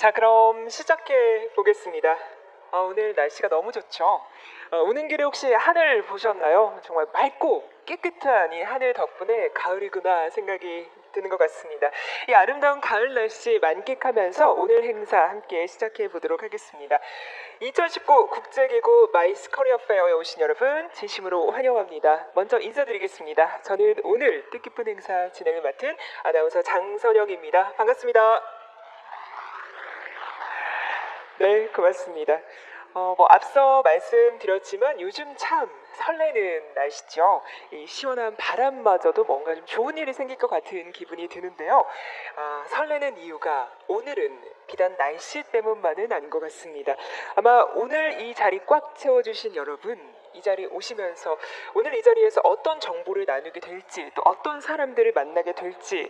자, 그럼 시작해 보겠습니다. 오늘 날씨가 너무 좋죠? 오는 길에 혹시 하늘 보셨나요? 정말 맑고 깨끗한 이 하늘 덕분에 가을이구나 생각이 드는 것 같습니다. 이 아름다운 가을 날씨 만끽하면서 오늘 행사 함께 시작해 보도록 하겠습니다. 2019 국제기구-Mice 커리어 페어에 오신 여러분 진심으로 환영합니다. 먼저 인사드리겠습니다. 저는 오늘 뜻깊은 행사 진행을 맡은 아나운서 장선영입니다. 반갑습니다. 네, 고맙습니다. 앞서 말씀드렸지만 요즘 참 설레는 날씨죠. 이 시원한 바람마저도 뭔가 좀 좋은 일이 생길 것 같은 기분이 드는데요. 설레는 이유가 오늘은 비단 날씨 때문만은 아닌 것 같습니다. 아마 오늘 이 자리 꽉 채워주신 여러분, 이 자리에 오시면서 오늘 이 자리에서 어떤 정보를 나누게 될지 또 어떤 사람들을 만나게 될지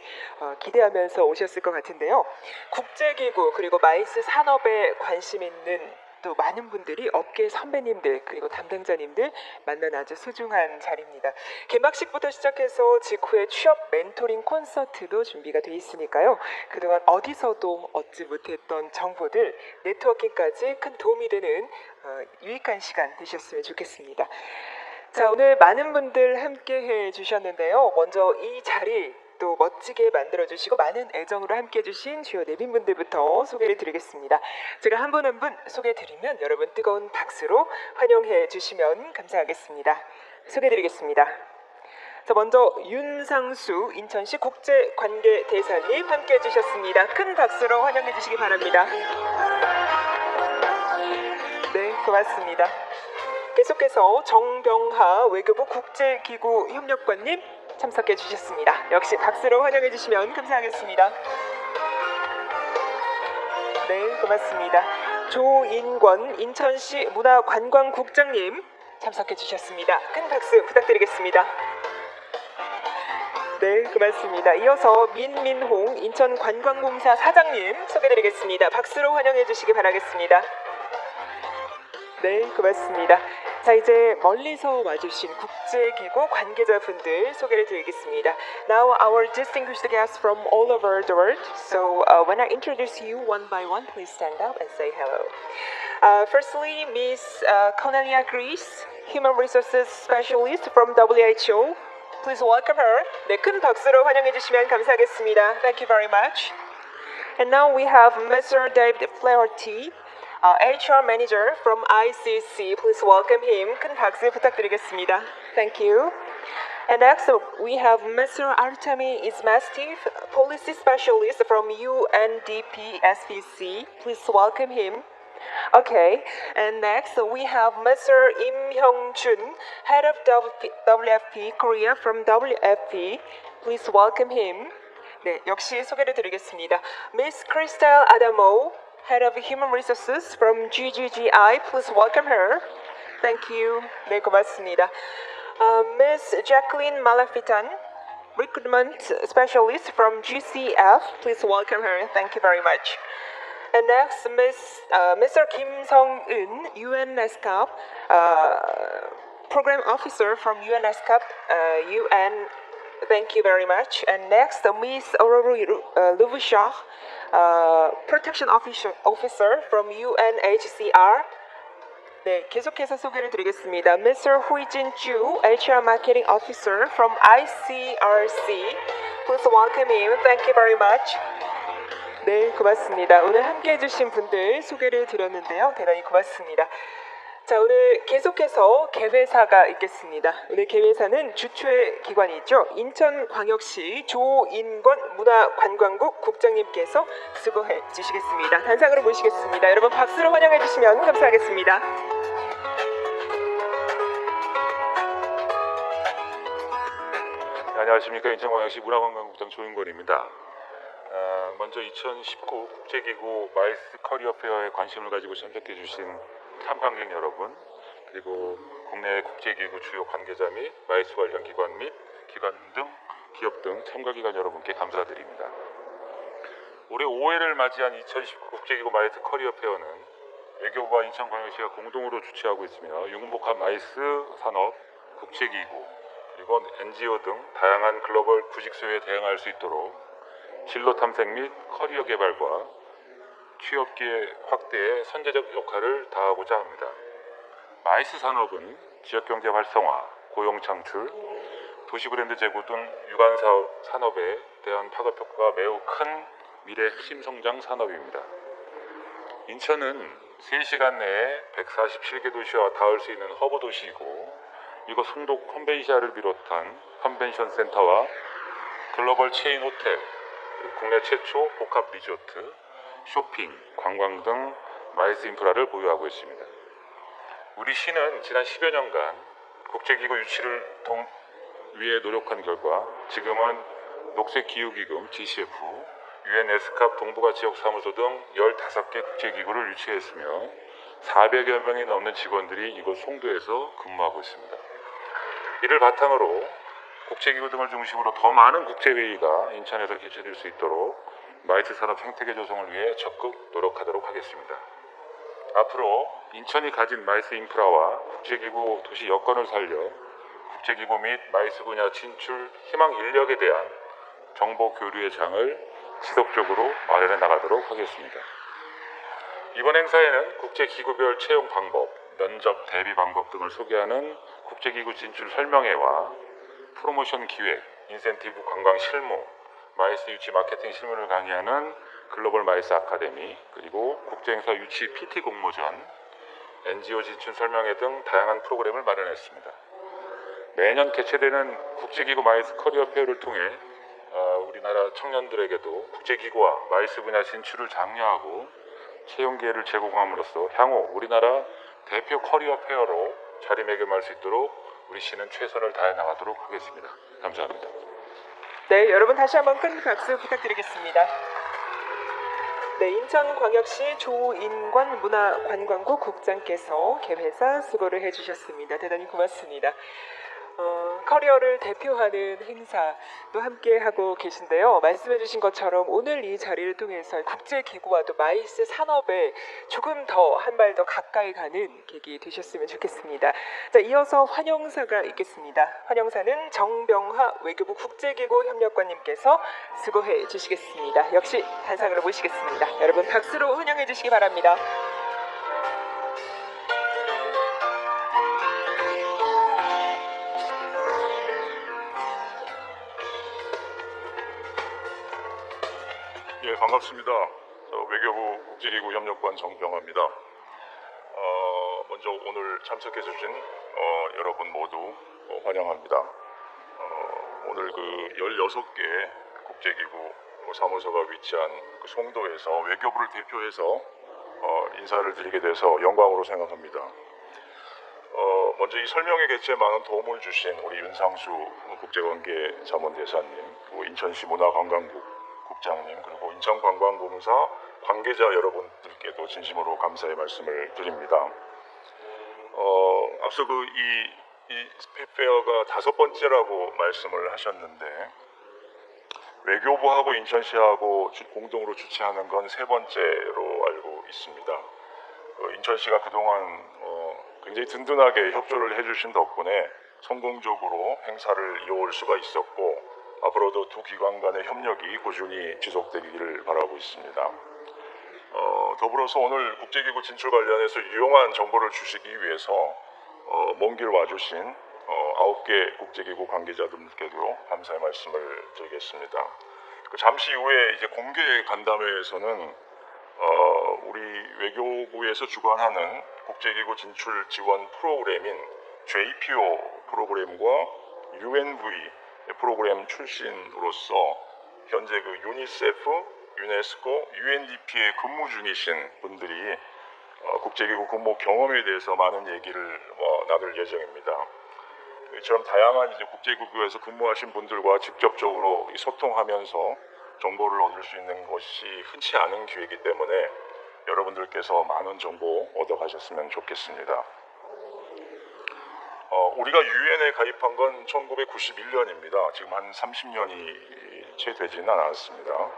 기대하면서 오셨을 것 같은데요. 국제기구 그리고 마이스 산업에 관심 있는 또 많은 분들이 업계 선배님들 그리고 담당자님들 만난 아주 소중한 자리입니다. 개막식부터 시작해서 직후에 취업 멘토링 콘서트도 준비가 돼 있으니까요. 그동안 어디서도 얻지 못했던 정보들, 네트워킹까지 큰 도움이 되는 유익한 시간 되셨으면 좋겠습니다. 자, 오늘 많은 분들 함께 해주셨는데요. 먼저 이 자리 또 멋지게 만들어주시고 많은 애정으로 함께해 주신 주요 내빈분들부터 소개를 드리겠습니다. 제가 한 분 한 분 소개해드리면 여러분 뜨거운 박수로 환영해 주시면 감사하겠습니다. 소개해드리겠습니다. 자, 먼저 윤상수 인천시 국제관계대사님 함께해 주셨습니다. 큰 박수로 환영해 주시기 바랍니다. 네, 고맙습니다. 계속해서 정병하 외교부 국제기구-협력관님 참석해 주셨습니다. 역시 박수로 환영해 주시면 감사하겠습니다. 네, 고맙습니다. 조인권 인천시 문화관광국장님 참석해 주셨습니다. 큰 박수 부탁드리겠습니다. 네, 고맙습니다. 이어서 민민홍 인천관광공사 사장님 소개드리겠습니다. 박수로 환영해 주시기 바라겠습니다. 네, 고맙습니다. 자, 이제 멀리서 와주신 국제기구 관계자분들 소개를 드리겠습니다. Now our distinguished guests from all over the world. So when I introduce you one by one, please stand up and say hello. Firstly, Miss Cornelia Grease, Human Resources Specialist from WHO. Please welcome her. 네, 큰 박수로 환영해 주시면 감사하겠습니다. Thank you very much. And now we have Mr. David Flaherty. HR Manager from ICC. Please welcome him. 큰 박수 부탁드리겠습니다. Thank you. And next we have Mr. Artemi Ismastiv, Policy Specialist from UNDP SPC. Please welcome him. Okay. And next we have Mr. Im Hyung-jun, Head of WFP Korea from WFP. Please welcome him. 네, 역시 소개를 드리겠습니다. Miss Crystal Adamo, Head of Human Resources from GGGI. Please welcome her. Thank you. 네, 고맙습니다. Miss Jacqueline Malafitan, Recruitment Specialist from GCF. Please welcome her. Thank you very much. And next, Mr. Kim Song-eun, UNESCAP, Program Officer from UNESCAP, UN. Thank you very much. And next, Miss Aurora Lubusha, Protection Officer from UNHCR. 네, 계속해서 소개를 드리겠습니다. Mr. Huijin Chu, HR Marketing Officer from ICRC. Please welcome him. Thank you very much. 네, 고맙습니다. 오늘 함께 해주신 분들 소개를 드렸는데요. 대단히 고맙습니다. 자, 오늘 계속해서 개회사가 있겠습니다. 오늘 개회사는 주최 기관이죠. 인천광역시 조인권 문화관광국 국장님께서 수고해 주시겠습니다. 단상으로 모시겠습니다. 여러분 박수로 환영해 주시면 감사하겠습니다. 네, 안녕하십니까. 인천광역시 문화관광국장 조인권입니다. 먼저 2019 국제기구-Mice 커리어 페어에 관심을 가지고 참석해 주신 참관객 여러분, 그리고 국내 국제기구 주요 관계자 및 마이스 관련 기관 및 기관 등 기업 등 참가기관 여러분께 감사드립니다. 올해 5회를 맞이한 2019 국제기구-Mice 커리어 페어는 외교부와 인천광역시가 공동으로 주최하고 있으며 융복합 마이스 산업, 국제기구, 그리고 NGO 등 다양한 글로벌 구직 수요에 대응할 수 있도록 진로 탐색 및 커리어 개발과 취업기회 확대에 선제적 역할을 다하고자 합니다. 마이스 산업은 지역경제 활성화, 고용 창출, 도시브랜드 제고 등 유관 산업에 대한 파급 효과가 매우 큰 미래 핵심 성장 산업입니다. 인천은 3시간 내에 147개 도시와 닿을 수 있는 허브 도시이고, 이곳 송도 컨벤시아를 비롯한 컨벤션 센터와 글로벌 체인 호텔, 그리고 국내 최초 복합 리조트, 쇼핑, 관광 등 마이스 인프라를 보유하고 있습니다. 우리 시는 지난 10여 년간 국제기구 유치를 위해 노력한 결과 지금은 녹색기후기금 GCF, UN 동북아 지역사무소 등 15개 국제기구를 유치했으며 400여 명이 넘는 직원들이 이곳 송도에서 근무하고 있습니다. 이를 바탕으로 국제기구 등을 중심으로 더 많은 국제회의가 인천에서 개최될 수 있도록 마이스 산업 생태계 조성을 위해 적극 노력하도록 하겠습니다. 앞으로 인천이 가진 마이스 인프라와 국제기구 도시 여건을 살려 국제기구 및 마이스 분야 진출 희망 인력에 대한 정보 교류의 장을 지속적으로 마련해 나가도록 하겠습니다. 이번 행사에는 국제기구별 채용 방법, 면접 대비 방법 등을 소개하는 국제기구 진출 설명회와 프로모션 기획, 인센티브 관광 실무, 마이스 유치 마케팅 실무를 강의하는 글로벌 마이스 아카데미, 그리고 국제행사 유치 PT 공모전, NGO 진출 설명회 등 다양한 프로그램을 마련했습니다. 매년 개최되는 국제기구 마이스 커리어 페어'를 통해 우리나라 청년들에게도 국제기구와 마이스 분야 진출을 장려하고 채용 기회를 제공함으로써 향후 우리나라 대표 커리어 페어로 자리매김할 수 있도록 우리 시는 최선을 다해 나가도록 하겠습니다. 감사합니다. 네, 여러분 다시 한번 큰 박수 부탁드리겠습니다. 네, 인천광역시 조인권 문화관광부 국장께서 개회사 수고를 해주셨습니다. 대단히 고맙습니다. 커리어를 대표하는 행사도 함께 하고 계신데요. 말씀해주신 것처럼 오늘 이 자리를 통해서 국제기구와 또 마이스 산업에 조금 더 한 발 더 가까이 가는 계기 되셨으면 좋겠습니다. 자, 이어서 환영사가 있겠습니다. 환영사는 정병하 외교부 국제기구 협력관님께서 수고해 주시겠습니다. 역시 단상으로 모시겠습니다. 여러분 박수로 환영해 주시기 바랍니다. 예, 반갑습니다. 외교부 국제기구 협력관 정병하입니다. 먼저 오늘 참석해 주신 여러분 모두 환영합니다. 오늘 그 16개 국제기구 사무소가 위치한 그 송도에서 외교부를 대표해서 인사를 드리게 돼서 영광으로 생각합니다. 먼저 이 설명회 개최에 많은 도움을 주신 우리 윤상수 국제관계 자문대사님, 그리고 인천시 문화관광국 국장님, 그리고 인천관광공사 관계자 여러분들께도 진심으로 감사의 말씀을 드립니다. 앞서 이 페어가 5번째라고 말씀을 하셨는데, 외교부하고 인천시하고 공동으로 주최하는 건 3번째로 알고 있습니다. 인천시가 그동안 굉장히 든든하게 협조를 해주신 덕분에 성공적으로 행사를 이어올 수가 있었고, 앞으로도 두 기관 간의 협력이 꾸준히 지속되기를 바라고 있습니다. 더불어서 오늘 국제기구 진출 관련해서 유용한 정보를 주시기 위해서 먼 길 와주신 9개 국제기구 관계자들께도 감사의 말씀을 드리겠습니다. 잠시 후에 이제 공개 간담회에서는 우리 외교부에서 주관하는 국제기구 진출 지원 프로그램인 JPO 프로그램과 UNV 프로그램 출신으로서 현재 그 유니세프, 유네스코, UNDP에 근무 중이신 분들이 국제기구 근무 경험에 대해서 많은 얘기를 나눌 예정입니다. 이처럼 다양한 이제 국제기구에서 근무하신 분들과 직접적으로 소통하면서 정보를 얻을 수 있는 것이 흔치 않은 기회이기 때문에 여러분들께서 많은 정보 얻어가셨으면 좋겠습니다. 우리가 유엔에 가입한 건 1991년입니다. 지금 한 30년이 채 되지는 않았습니다.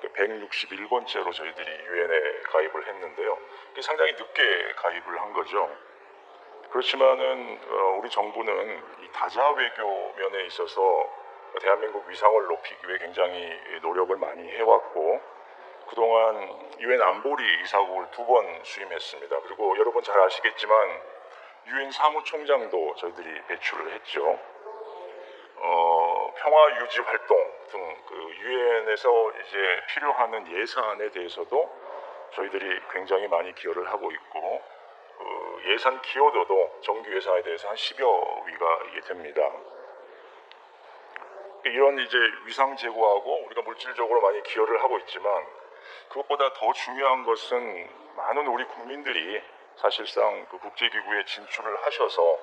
161번째로 저희들이 유엔에 가입을 했는데요. 상당히 늦게 가입을 한 거죠. 그렇지만은 우리 정부는 이 다자 외교 면에 있어서 대한민국 위상을 높이기 위해 굉장히 노력을 많이 해왔고, 그동안 유엔 안보리 이사국을 2번 수임했습니다. 그리고 여러분 잘 아시겠지만 유엔 사무총장도 저희들이 배출을 했죠. 평화 유지 활동 등 그 유엔에서 이제 필요하는 예산에 대해서도 저희들이 굉장히 많이 기여를 하고 있고 그 예산 기여도도 정규 예산에 대해서 한 10여 위가 이게 됩니다. 이런 이제 위상 제고하고 우리가 물질적으로 많이 기여를 하고 있지만 그것보다 더 중요한 것은 많은 우리 국민들이 사실상 그 국제기구에 진출을 하셔서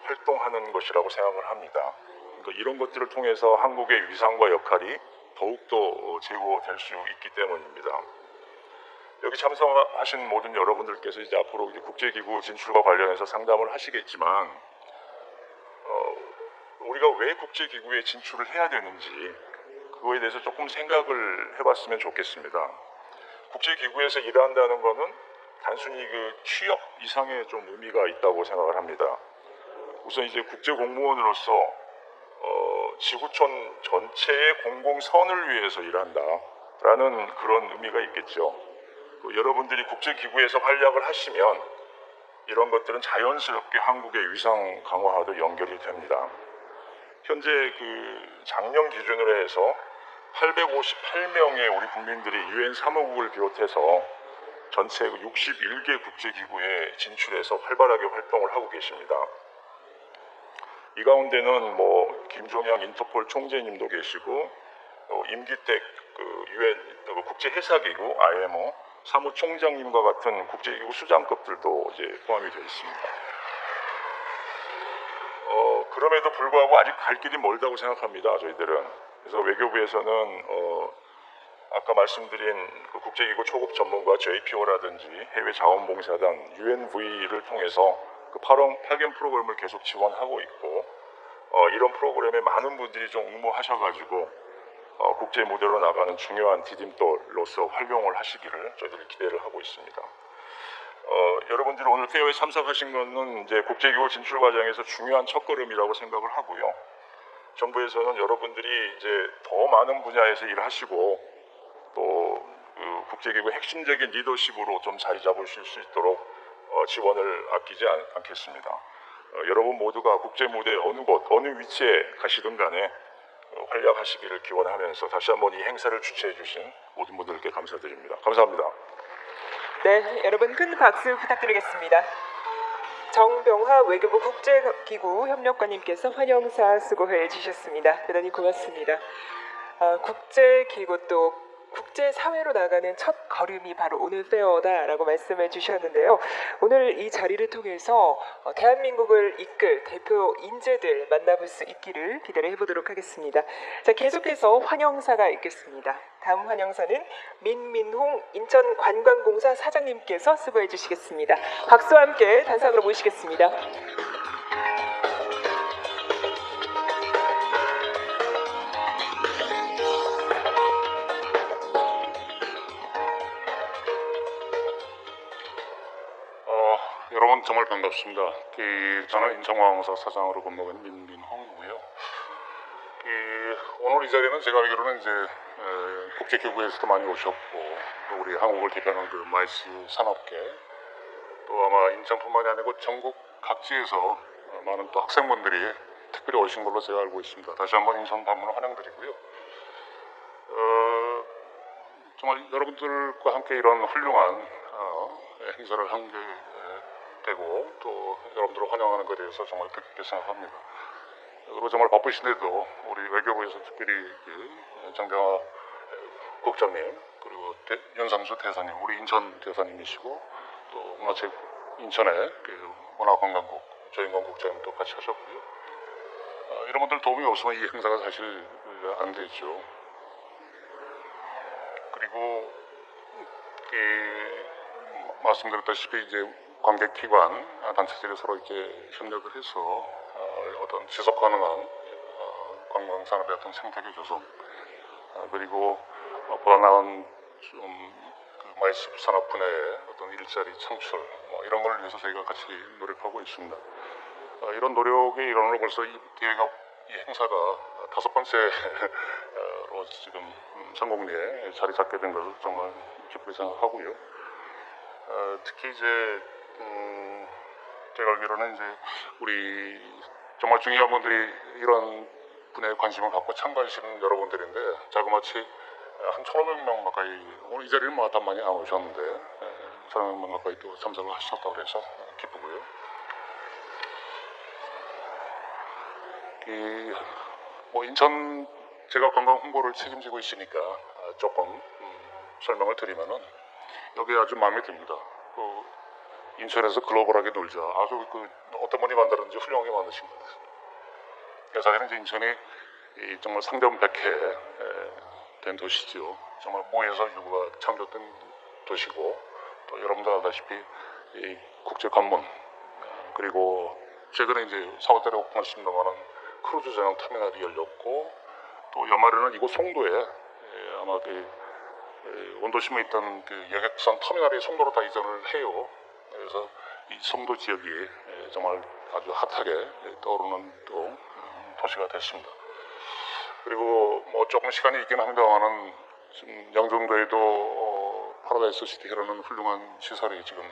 활동하는 것이라고 생각을 합니다. 그러니까 이런 것들을 통해서 한국의 위상과 역할이 더욱더 제고될 수 있기 때문입니다. 여기 참석하신 모든 여러분들께서 이제 앞으로 국제기구 진출과 관련해서 상담을 하시겠지만 우리가 왜 국제기구에 진출을 해야 되는지 그거에 대해서 조금 생각을 해봤으면 좋겠습니다. 국제기구에서 일한다는 것은 단순히 그 취업 이상의 좀 의미가 있다고 생각을 합니다. 우선 이제 국제공무원으로서 지구촌 전체의 공공선을 위해서 일한다라는 그런 의미가 있겠죠. 여러분들이 국제기구에서 활약을 하시면 이런 것들은 자연스럽게 한국의 위상 강화와도 연결이 됩니다. 현재 그 작년 기준으로 해서 858명의 우리 국민들이 유엔 사무국을 비롯해서 전체 61개 국제기구에 진출해서 활발하게 활동을 하고 계십니다. 이 가운데는 뭐 김종양 인터폴 총재님도 계시고 임기택 그 유엔 국제해사기구 IMO 사무총장님과 같은 국제기구 수장급들도 이제 포함이 되어 있습니다. 그럼에도 불구하고 아직 갈 길이 멀다고 생각합니다. 저희들은. 그래서 외교부에서는 아까 말씀드린 그 국제기구 초급 전문가 JPO라든지 해외 자원봉사단 UNV를 통해서 그 파견 프로그램을 계속 지원하고 있고 이런 프로그램에 많은 분들이 좀 응모하셔가지고 국제 무대로 나가는 중요한 디딤돌로서 활용을 하시기를 저희들이 기대를 하고 있습니다. 여러분들이 오늘 페어에 참석하신 것은 이제 국제기구 진출 과정에서 중요한 첫걸음이라고 생각을 하고요. 정부에서는 여러분들이 이제 더 많은 분야에서 일하시고 또 그 국제기구 핵심적인 리더십으로 좀 자리 잡으실 수 있도록 지원을 아끼지 않겠습니다. 여러분 모두가 국제 무대 어느 곳, 어느 위치에 가시든 간에 활약하시기를 기원하면서 다시 한번 이 행사를 주최해 주신 모든 분들께 감사드립니다. 감사합니다. 네, 여러분 큰 박수 부탁드리겠습니다. 정병하 외교부 국제기구 협력관님께서 환영사 수고해 주셨습니다. 대단히 고맙습니다. 국제기구 또 국제사회로 나가는 첫 걸음이 바로 오늘 페어다라고 말씀해 주셨는데요. 오늘 이 자리를 통해서 대한민국을 이끌 대표 인재들 만나볼 수 있기를 기대를 해보도록 하겠습니다. 자, 계속해서 환영사가 있겠습니다. 다음 환영사는 민민홍 인천관광공사 사장님께서 수고해 주시겠습니다. 박수와 함께 단상으로 모시겠습니다. 여러분 정말 반갑습니다. 저는 인천광역시 사장으로 근무하고 있는 민민홍이고요. 오늘 이 자리는 제가 알기로는 이제 국제기구에서도 많이 오셨고 또 우리 한국을 대표하는 그 마이스 산업계 또 아마 인천뿐만이 아니고 전국 각지에서 많은 또 학생분들이 특별히 오신 걸로 제가 알고 있습니다. 다시 한번 인천 방문을 환영드리고요. 정말 여러분들과 함께 이런 훌륭한 행사를 함께 되고 또 여러분들을 환영하는 것에 대해서 정말 뜻깊게 생각합니다. 그리고 정말 바쁘신데도 우리 외교부에서 특별히 장병하 국장님 그리고 윤상수 대사님 우리 인천 대사님이시고 또 문화체 인천의 문화관광국 조인권 국장님도 같이 하셨고요. 이런 분들 도움이 없으면 이 행사가 사실 안 되죠. 그리고 말씀드렸다시피 이제 관객기관 단체들이 서로 이렇게 협력을 해서 어떤 지속 가능한 관광산업의 어떤 생태계 조성 그리고 보다 나은 그 마이스 산업 분야의 어떤 일자리 창출 이런 걸 위해서 저희가 같이 노력하고 있습니다. 이런 노력의 일환으로 벌써 이 행사가 5번째로 지금 상공리에 자리 잡게 된 것을 정말 기쁘게 생각하고요. 특히 이제 제가 알기로는 이제 우리 정말 중요한 분들이 이런 분야에 관심을 갖고 참가하시는 여러분들인데 자그마치 한 1,500명 가까이 오늘 이 자리는 뭐 많이 안 오셨는데 1,500명 가까이 또 참석을 하셨다고 그래서 기쁘고요. 뭐 인천 제가 관광 홍보를 책임지고 있으니까 조금 설명을 드리면은 여기 아주 마음에 듭니다. 인천에서 글로벌하게 놀자. 아주 어떤 분이 만들었는지 훌륭하게 만드신 것 같아요. 사실은 이제 인천이 정말 상점백회 된 도시죠. 정말 모에서 유구가 창조된 도시고 또 여러분들 알다시피 이 국제 관문 그리고 최근에 이제 4월 달에 오픈했습니다만은 크루즈 전용 터미널이 열렸고 또 연말에는 이곳 송도에 아마 원도심에 있던 여객선 터미널이 송도로 다 이전을 해요. 그래서 이 송도 지역이 정말 아주 핫하게 떠오르는 또 도시가 됐습니다. 그리고 뭐 조금 시간이 있긴 합니다만은 지금 양정도에도 파라다이스 시티라는 훌륭한 시설이 지금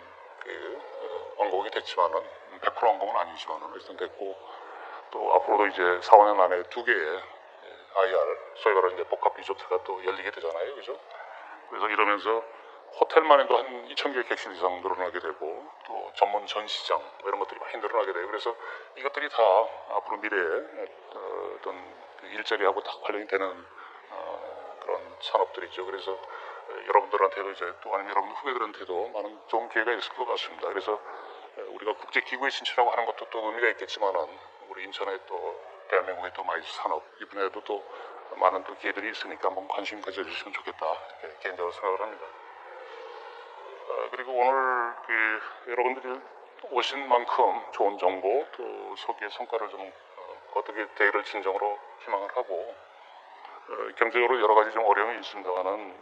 완공이 됐지만은 100% 완공은 아니지만은 일단 됐고 또 앞으로도 이제 4-5년 안에 2개의 IR 소위 말하는 이제 복합 리조트가 또 열리게 되잖아요, 그죠? 그래서 이러면서 호텔만 해도 한 2,000개의 객실 이상 늘어나게 되고 또 전문 전시장 이런 것들이 많이 늘어나게 돼요. 그래서 이것들이 다 앞으로 미래에 어떤 일자리하고 다 관련이 되는 그런 산업들이죠. 그래서 여러분들한테도 이제 또 아니면 여러분 후배들한테도 많은 좋은 기회가 있을 것 같습니다. 그래서 우리가 국제기구에 진출하고 하는 것도 또 의미가 있겠지만은 우리 인천의 또 대한민국의 또 마이스 산업 이 분야에도 또 많은 또 기회들이 있으니까 한번 관심 가져주시면 좋겠다 이렇게 개인적으로 생각을 합니다. 그리고 오늘 여러분들이 오신 만큼 좋은 정보 또 소개 성과를 좀 어떻게 대의를 진정으로 희망을 하고 경제적으로 여러 가지 좀 어려움이 있습니다만은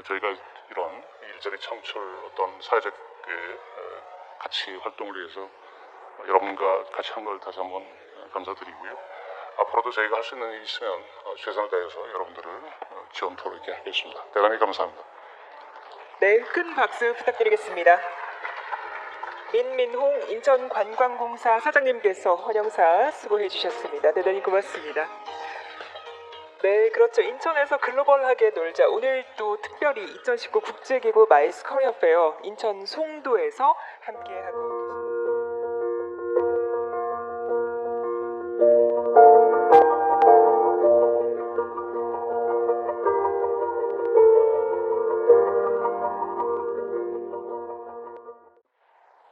저희가 이런 일자리 창출 어떤 사회적 가치 활동을 위해서 여러분과 같이 한 걸 다시 한번 감사드리고요. 앞으로도 저희가 할 수 있는 일이 있으면 최선을 다해서 여러분들을 지원토록 이렇게 하겠습니다. 대단히 감사합니다. 네, 큰 박수 부탁드리겠습니다. 민민홍 인천관광공사 사장님께서 환영사 수고해 주셨습니다. 대단히 고맙습니다. 네, 그렇죠. 인천에서 글로벌하게 놀자. 오늘 또 특별히 2019 국제기구 마이스 커리어 페어 인천 송도에서 함께하고 계십니다.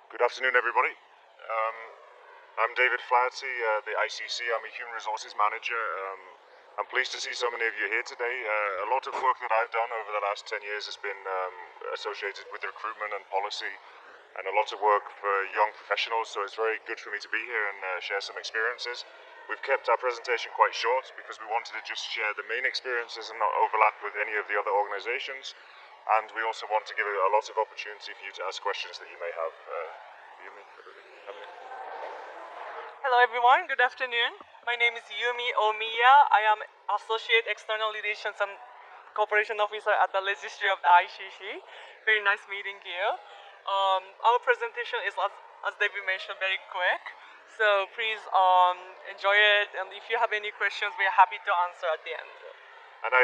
Good afternoon, everybody. I'm David Flaherty, the ICC. I'm a Human Resources Manager. I'm pleased to see so many of you here today. A lot of work that I've done over the last 10 years has been associated with recruitment and policy, and a lot of work for young professionals, so it's very good for me to be here and share some experiences. We've kept our presentation quite short because we wanted to just share the main experiences and not overlap with any of the other organizations. And we also want to give a lot of opportunity for you to ask questions that you may have. Hello everyone, good afternoon. My name is Yumi Omiya. I am Associate External Relations and Cooperation Officer at the Registry of the ICC. Very nice meeting you. Our presentation is, as David mentioned, very quick. So please enjoy it, and if you have any questions, we are happy to answer at the end. And I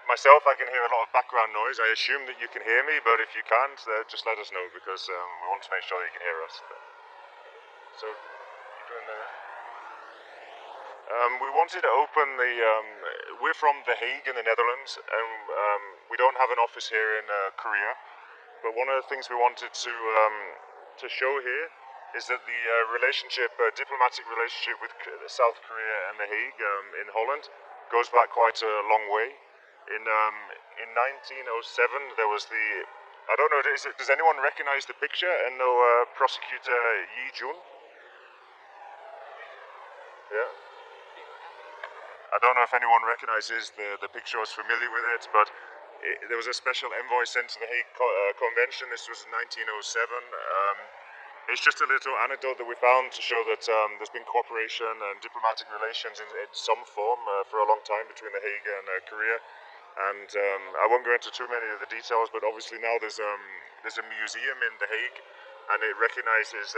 myself, I can hear a lot of background noise. I assume that you can hear me, but if you can't, just let us know because we want to make sure that you can hear us. So, we wanted to open the. We're from The Hague in the Netherlands, and we don't have an office here in Korea. But one of the things we wanted to show here is that the diplomatic relationship with South Korea and The Hague in Holland goes back quite a long way. In 1907, there was the. I don't know. Does anyone recognize the picture? And know prosecutor Yi Jun. Yeah. I don't know if anyone recognizes the picture or is familiar with it, but there was a special envoy sent to the Hague Convention. This was in 1907. It's just a little anecdote that we found to show that there's been cooperation and diplomatic relations in some form for a long time between The Hague and Korea. And I won't go into too many of the details, but obviously now there's a museum in The Hague, and it recognizes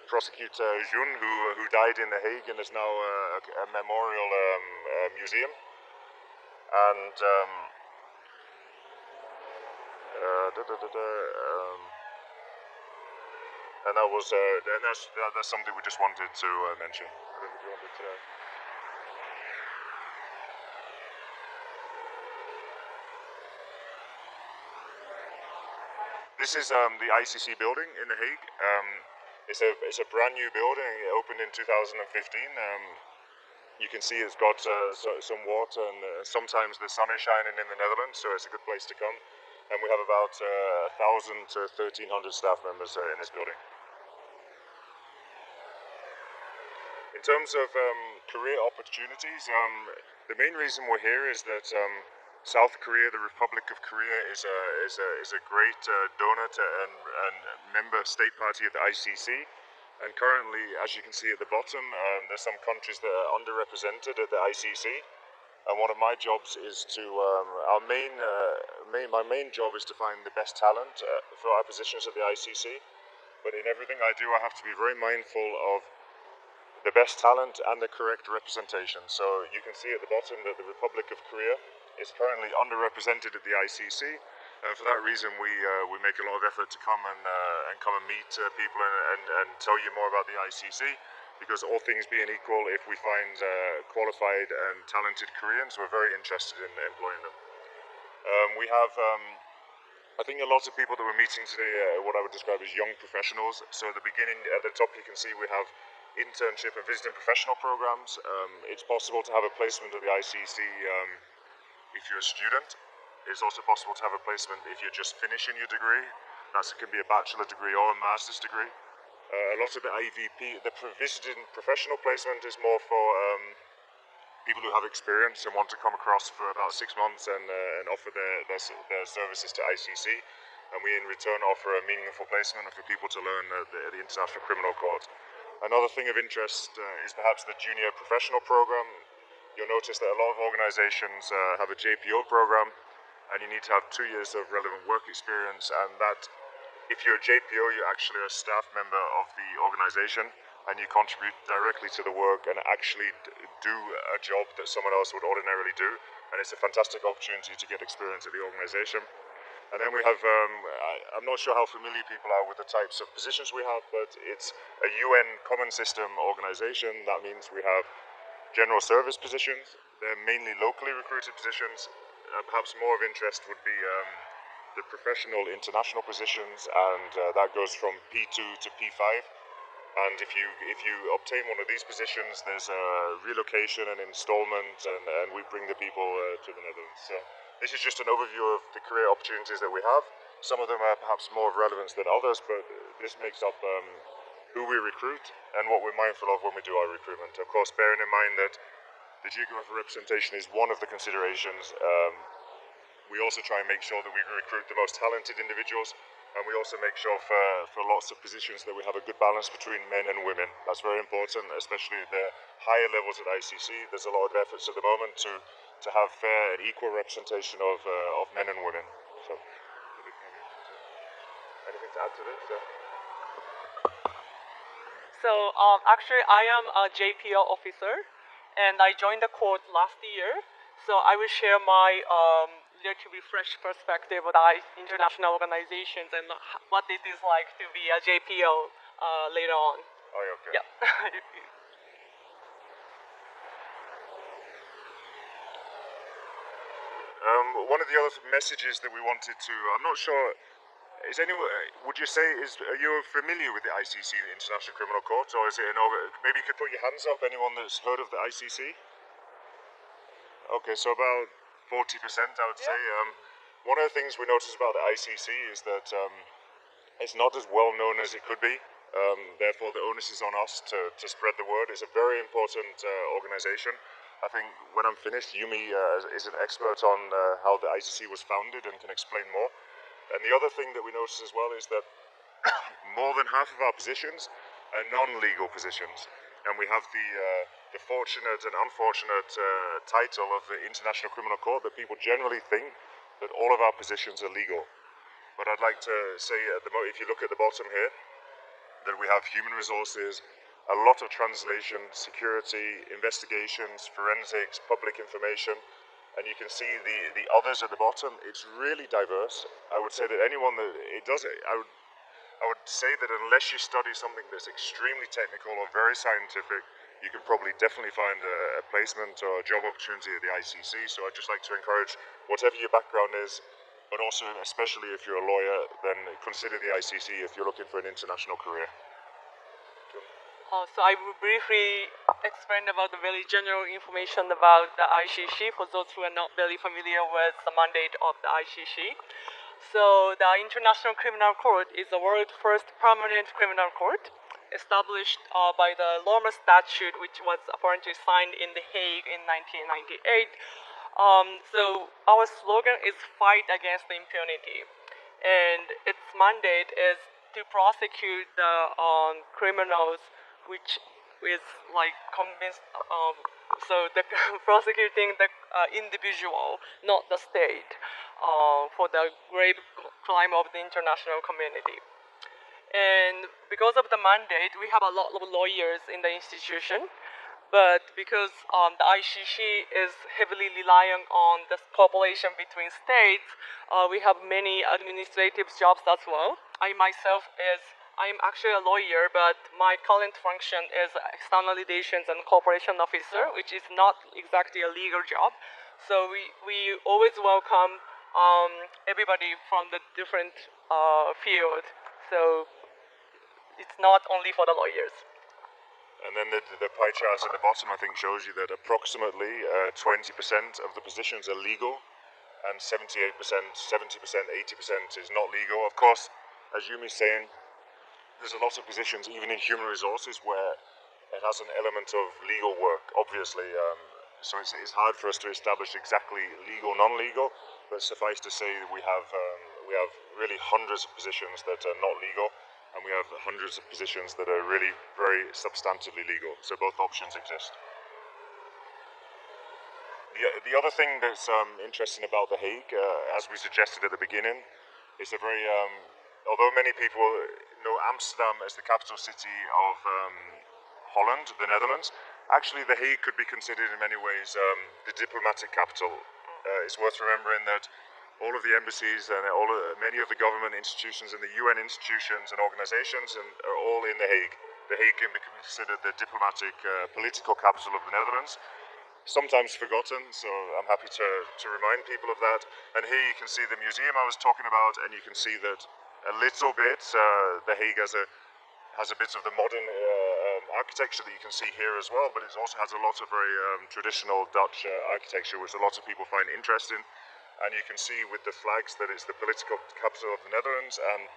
prosecutor Jun, who died in The Hague, and is now a memorial museum. And and that was and that's something we just wanted to mention. This is the ICC building in The Hague. It's a brand new building. It opened in 2015. You can see it's got some water, and sometimes the sun is shining in the Netherlands, so it's a good place to come. And we have about 1,000 to 1,300 staff members in this building. In terms of career opportunities, the main reason we're here is that South Korea, the Republic of Korea, is a great donor to and member state party of the ICC. And currently, as you can see at the bottom, there's some countries that are underrepresented at the ICC. And one of my jobs is to my main job is to find the best talent for our positions at the ICC. But in everything I do, I have to be very mindful of the best talent and the correct representation. So you can see at the bottom that the Republic of Korea is currently underrepresented at the ICC. And for that reason, we make a lot of effort to come and meet people and tell you more about the ICC. Because all things being equal, if we find qualified and talented Koreans, we're very interested in employing them. We have, I think, a lot of people that we're meeting today, what I would describe as young professionals. So at the beginning, at the top, you can see we have internship and visiting professional programs. It's possible to have a placement at the ICC if you're a student. It's also possible to have a placement if you're just finishing your degree. That can be a bachelor degree or a master's degree. A lot of the IVP, the visiting professional placement, is more for people who have experience and want to come across for about 6 months and offer their services to ICC. And we in return offer a meaningful placement for people to learn the International Criminal Court. Another thing of interest is perhaps the junior professional program. You'll notice that a lot of organizations have a JPO program, and you need to have 2 years of relevant work experience, and that if you're a JPO, you're actually a staff member of the organization, and you contribute directly to the work and actually do a job that someone else would ordinarily do, and it's a fantastic opportunity to get experience at the organization. And then we have, I'm not sure how familiar people are with the types of positions we have, but it's a UN common system organization. That means we have general service positions. They're mainly locally recruited positions. Perhaps more of interest would be the professional international positions, and that goes from P2 to P5. And if you obtain one of these positions, there's a relocation and installment, and we bring the people to the Netherlands. So this is just an overview of the career opportunities that we have. Some of them are perhaps more of relevance than others, but this makes up who we recruit and what we're mindful of when we do our recruitment. Of course, bearing in mind that the geographical representation is one of the considerations. We also try and make sure that we recruit the most talented individuals, and we also make sure for lots of positions that we have a good balance between men and women. That's very important, especially at the higher levels at ICC. There's a lot of efforts at the moment to have fair and equal representation of men and women. So, anything to add to this? So actually, I am a JPL officer, and I joined the court last year. So I will share my relatively fresh perspective of the international organizations and what it is like to be a JPL later on. Oh, yeah, okay. Yeah. One of the other messages that we wanted to, I'm not sure, would you say, are you familiar with the ICC, the International Criminal Court, or is it maybe you could put your hands up, anyone that's heard of the ICC? Okay, so about 40%, I would say. One of the things we notice about the ICC is that it's not as well known as it could be. Therefore, the onus is on us to spread the word. It's a very important organization. I think when I'm finished, Yumi is an expert on how the ICC was founded and can explain more. And the other thing that we notice as well is that more than half of our positions are non-legal positions, and we have the fortunate and unfortunate title of the International Criminal Court that people generally think that all of our positions are legal. But I'd like to say, if you look at the bottom here, that we have human resources, a lot of translation, security, investigations, forensics, public information, and you can see the others at the bottom. It's really diverse. I would say that anyone that it does it, I would say that unless you study something that's extremely technical or very scientific, you can probably definitely find a placement or a job opportunity at the ICC. So I'd just like to encourage, whatever your background is, but also especially if you're a lawyer, then consider the ICC if you're looking for an international career. So I will briefly explain about the very general information about the ICC for those who are not very familiar with the mandate of the ICC. So the International Criminal Court is the world's first permanent criminal court, established by the Roma Statute, which was apparently signed in The Hague in 1998. So our slogan is "Fight against impunity," and its mandate is to prosecute the criminals, which is like convinced. So the prosecuting the individual, not the state, for the grave crime of the international community. And because of the mandate, we have a lot of lawyers in the institution. But because the ICC is heavily relying on the cooperation between states, we have many administrative jobs as well. I'm actually a lawyer, but my current function is external relations and cooperation officer, which is not exactly a legal job. So we always welcome everybody from the different field. So it's not only for the lawyers. And then the pie chart at the bottom, I think, shows you that approximately 20% of the positions are legal, and 78%, 70%, 80% is not legal. Of course, as Yumi's saying, there's a lot of positions, even in human resources, where it has an element of legal work, obviously. So it's hard for us to establish exactly legal, non-legal, but suffice to say that we have really hundreds of positions that are not legal, and we have hundreds of positions that are really very substantively legal. So both options exist. The other thing that's interesting about The Hague, as we suggested at the beginning, is although many people know Amsterdam as the capital city of Holland, the Netherlands, actually The Hague could be considered in many ways the diplomatic capital. It's worth remembering that all of the embassies and many of the government institutions and the UN institutions and organizations are all in The Hague. The Hague can be considered the diplomatic, political capital of the Netherlands. Sometimes forgotten, so I'm happy to remind people of that. And here you can see the museum I was talking about, and you can see that a little bit The Hague has a bit of the modern architecture that you can see here as well, but it also has a lot of very traditional Dutch architecture, which a lot of people find interesting. And you can see with the flags that it's the political capital of the Netherlands, and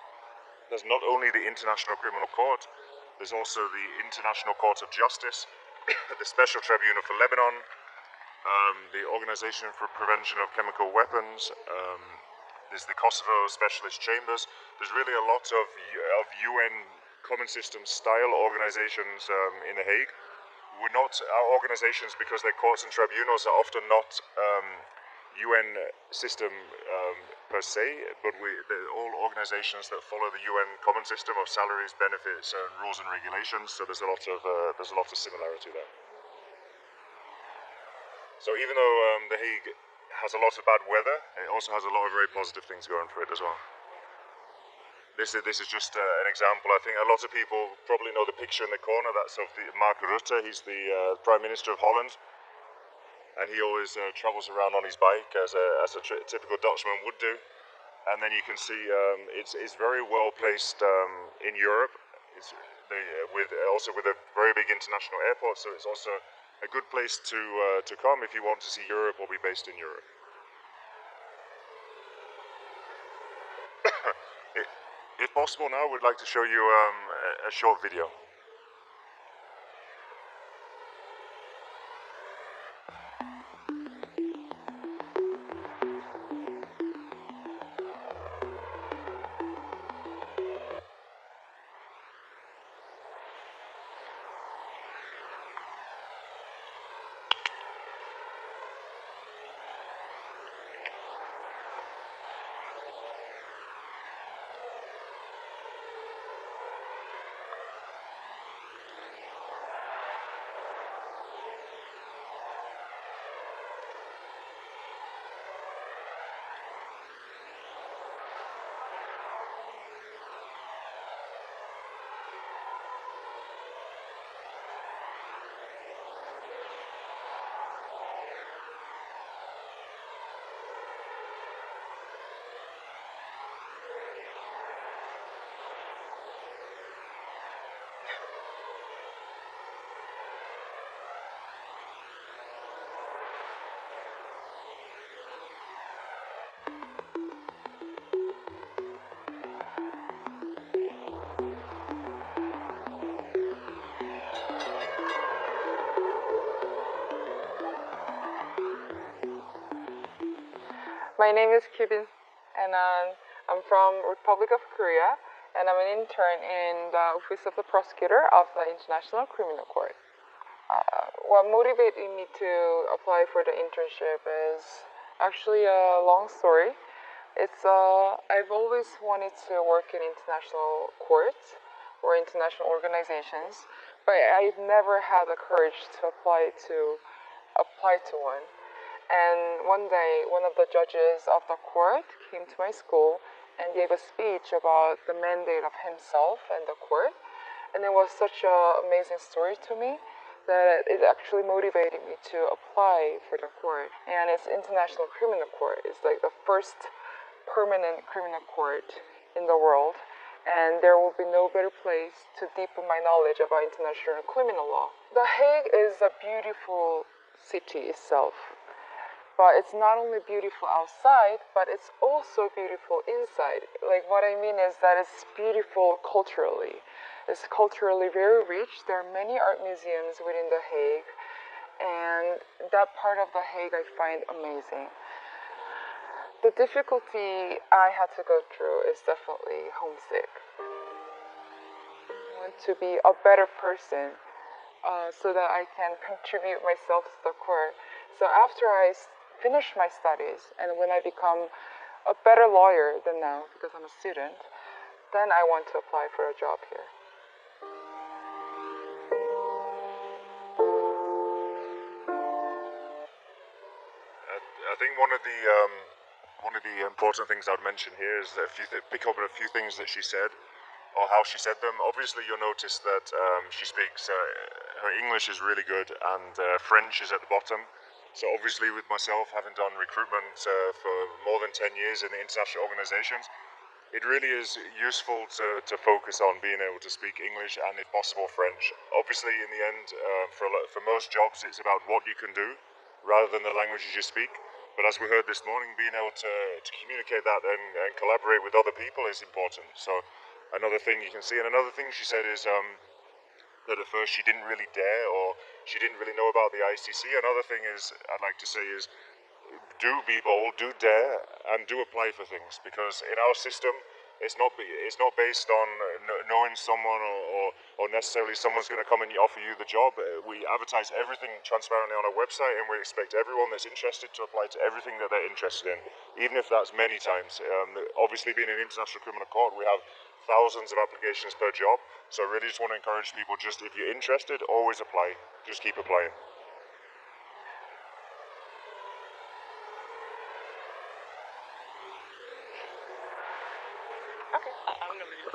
there's not only the International Criminal Court, there's also the International Court of Justice, the Special Tribunal for Lebanon, the Organization for Prevention of Chemical Weapons, there's the Kosovo Specialist Chambers. There's really a lot of UN common system style organizations in The Hague. Our organizations, because they're courts and tribunals, are often not UN system per se, but they're all organizations that follow the UN common system of salaries, benefits, and rules and regulations. So there's a lot of similarity there. So even though The Hague has a lot of bad weather, it also has a lot of very positive things going for it as well. This is just an example. I think a lot of people probably know the picture in the corner. That's of Mark Rutte. He's the Prime Minister of Holland. And he always travels around on his bike as a typical Dutchman would do. And then you can see it's very well placed in Europe. Also with a very big international airport, so it's also a good place to come if you want to see Europe or be based in Europe. If possible now, we'd like to show you a short video. My name is Kyubin, and I'm from Republic of Korea, and I'm an intern in the Office of the Prosecutor of the International Criminal Court. What motivated me to apply for the internship is actually a long story. I've always wanted to work in international courts or international organizations, but I've never had the courage to apply to one. And one day, one of the judges of the court came to my school and gave a speech about the mandate of himself and the court. And it was such an amazing story to me that it actually motivated me to apply for the court. And it's International Criminal Court. It's like the first permanent criminal court in the world. And there will be no better place to deepen my knowledge about international criminal law. The Hague is a beautiful city itself. But it's not only beautiful outside, but it's also beautiful inside. Like, what I mean is that it's beautiful culturally. It's culturally very rich. There are many art museums within The Hague, and that part of The Hague I find amazing. The difficulty I had to go through is definitely homesick. I want to be a better person so that I can contribute myself to the court. So after I finish my studies, and when I become a better lawyer than now, because I'm a student, then I want to apply for a job here. I think one of the important things I'd mention here is that if you pick up on a few things that she said, or how she said them. Obviously, you'll notice that she speaks. Her English is really good, and French is at the bottom. So obviously with myself having done recruitment for more than 10 years in international organizations, it really is useful to focus on being able to speak English and if possible French. Obviously in the end, for most jobs it's about what you can do rather than the languages you speak. But as we heard this morning, being able to communicate that and collaborate with other people is important. So another thing you can see, and another thing she said is that at first she didn't really dare, or she didn't really know about the ICC. Another thing is, I'd like to say is, do be bold, do dare, and do apply for things, because in our system, it's not based on knowing someone or necessarily someone's going to come and offer you the job. We advertise everything transparently on our website, and we expect everyone that's interested to apply to everything that they're interested in, even if that's many times. Obviously, being an international criminal court, we have thousands of applications per job, so I really just want to encourage people, just if you're interested, always apply. Just keep applying. Okay, I'm gonna leave.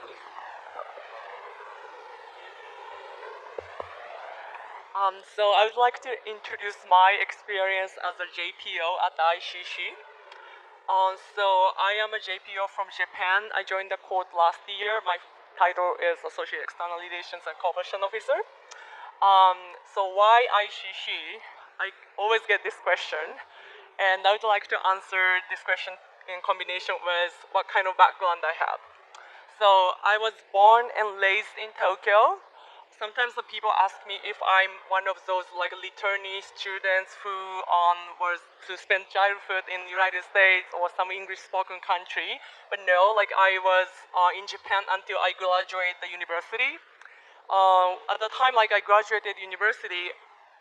So I would like to introduce my experience as a JPO at the ICC. So I am a JPO from Japan. I joined the court last year. My title is Associate External Relations and Cooperation Officer. So why ICC? I always get this question, and I would like to answer this question in combination with what kind of background I have. So I was born and raised in Tokyo. Sometimes the people ask me if I'm one of those like returnee students who was to spend childhood in the United States or some English-spoken country. But no, like I was in Japan until I graduated the university. At the time, like I graduated university,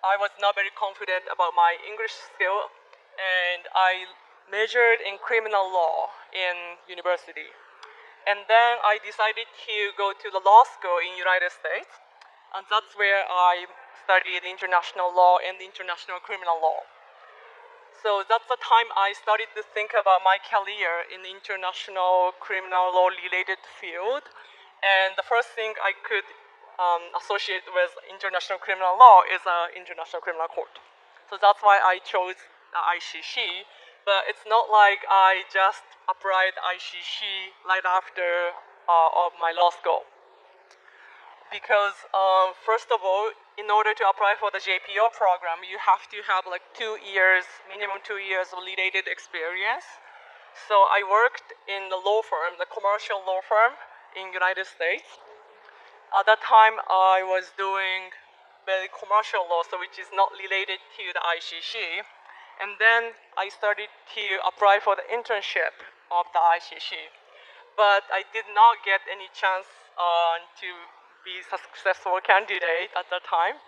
I was not very confident about my English skill, and I majored in criminal law in university. And then I decided to go to the law school in United States. And that's where I studied international law and international criminal law. So that's the time I started to think about my career in the international criminal law related field. And the first thing I could associate with international criminal law is an international criminal court. So that's why I chose the ICC. But it's not like I just applied ICC right after of my law school. Because first of all, in order to apply for the JPO program, you have to have like 2 years, minimum 2 years of related experience. So I worked in the law firm, the commercial law firm in United States. At that time, I was doing very commercial law, so which is not related to the ICC. And then I started to apply for the internship of the ICC. But I did not get any chance to be a successful candidate at the time.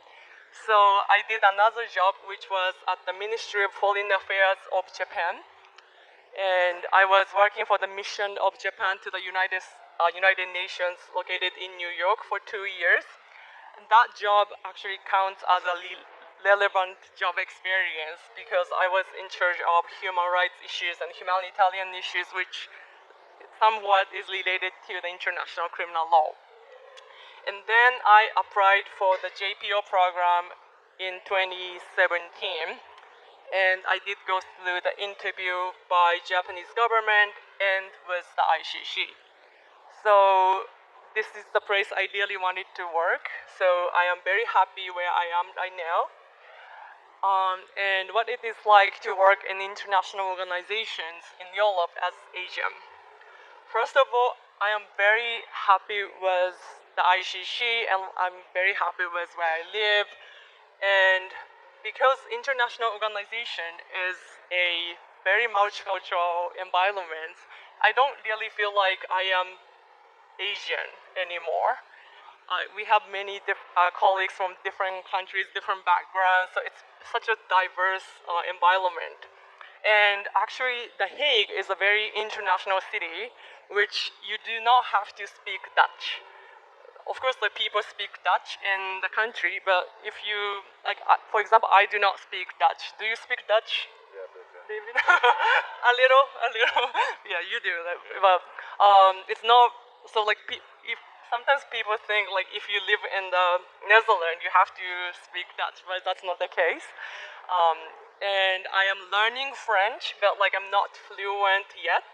So I did another job, which was at the Ministry of Foreign Affairs of Japan. And I was working for the mission of Japan to the United Nations located in New York for 2 years. And that job actually counts as a relevant job experience because I was in charge of human rights issues and humanitarian issues, which somewhat is related to the international criminal law. And then I applied for the JPO program in 2017, and I did go through the interview by Japanese government and with the ICC. So this is the place I really wanted to work. So I am very happy where I am right now. And what it is like to work in international organizations in Europe as Asian. First of all, I am very happy with the ICC and I'm very happy with where I live. And because international organization is a very multicultural environment, I don't really feel like I am Asian anymore. We have many colleagues from different countries, different backgrounds, so it's such a diverse environment. And actually, The Hague is a very international city, which you do not have to speak Dutch. Of course, the people speak Dutch in the country, but if you, for example, I do not speak Dutch. Do you speak Dutch? Yeah, David? a little. Yeah, you do. But it's not, so like, if sometimes people think like if you live in the Netherlands, you have to speak Dutch, but that's not the case. And I am learning French, but like I'm not fluent yet.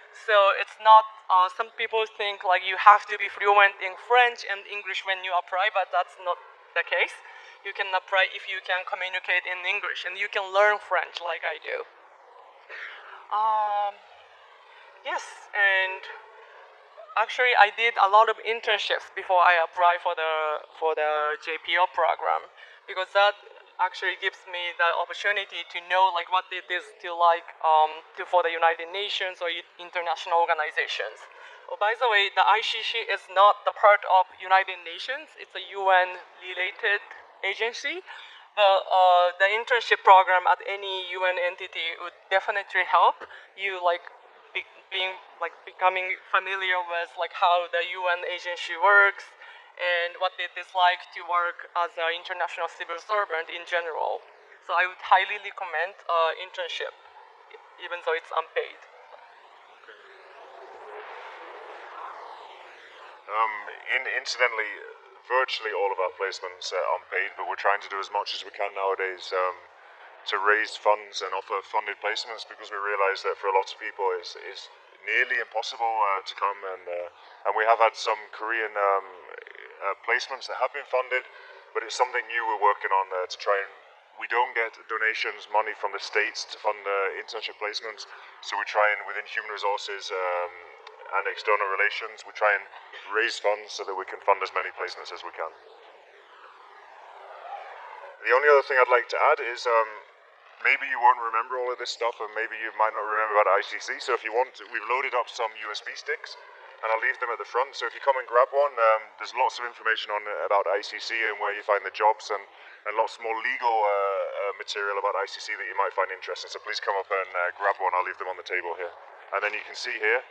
So it's not, some people think like you have to be fluent in French and English when you apply, but that's not the case. You can apply if you can communicate in English, and you can learn French like I do. Yes, and actually, I did a lot of internships before I applied for the JPO program, because that actually gives me the opportunity to know like what it is to for the United Nations or international organizations. Oh, by the way, the ICC is not the part of United Nations; it's a UN-related agency. The internship program at any UN entity would definitely help you becoming familiar with like how the UN agency works and what it is like to work as an international civil servant in general. So I would highly recommend internship, even though it's unpaid. Incidentally, virtually all of our placements are unpaid, but we're trying to do as much as we can nowadays to raise funds and offer funded placements, because we realize that for a lot of people it's nearly impossible to come, and we have had some Korean placements that have been funded, but it's something new we're working on to try and, we don't get donations, money from the states to fund internship placements, so we try and within human resources and external relations, we try and raise funds so that we can fund as many placements as we can. The only other thing I'd like to add is maybe you won't remember all of this stuff, and maybe you might not remember about ICC, so if you want, we've loaded up some USB sticks, and I'll leave them at the front, so if you come and grab one, there's lots of information on about ICC and where you find the jobs, and lots more legal material about ICC that you might find interesting, so please come up and grab one. I'll leave them on the table here. And then you can see here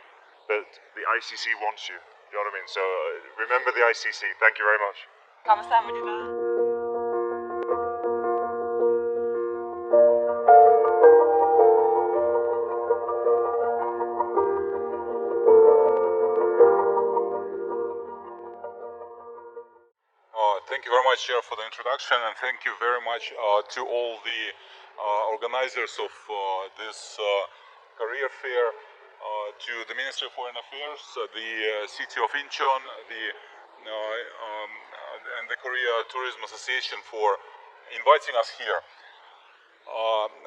that the ICC wants you, you know what I mean? So remember the ICC. Thank you very much. 감사합니다. Thank you very much, Chair, for the introduction, and thank you very much to all the organizers of this career fair, to the Ministry of Foreign Affairs, the City of Incheon, and the Korea Tourism Association for inviting us here.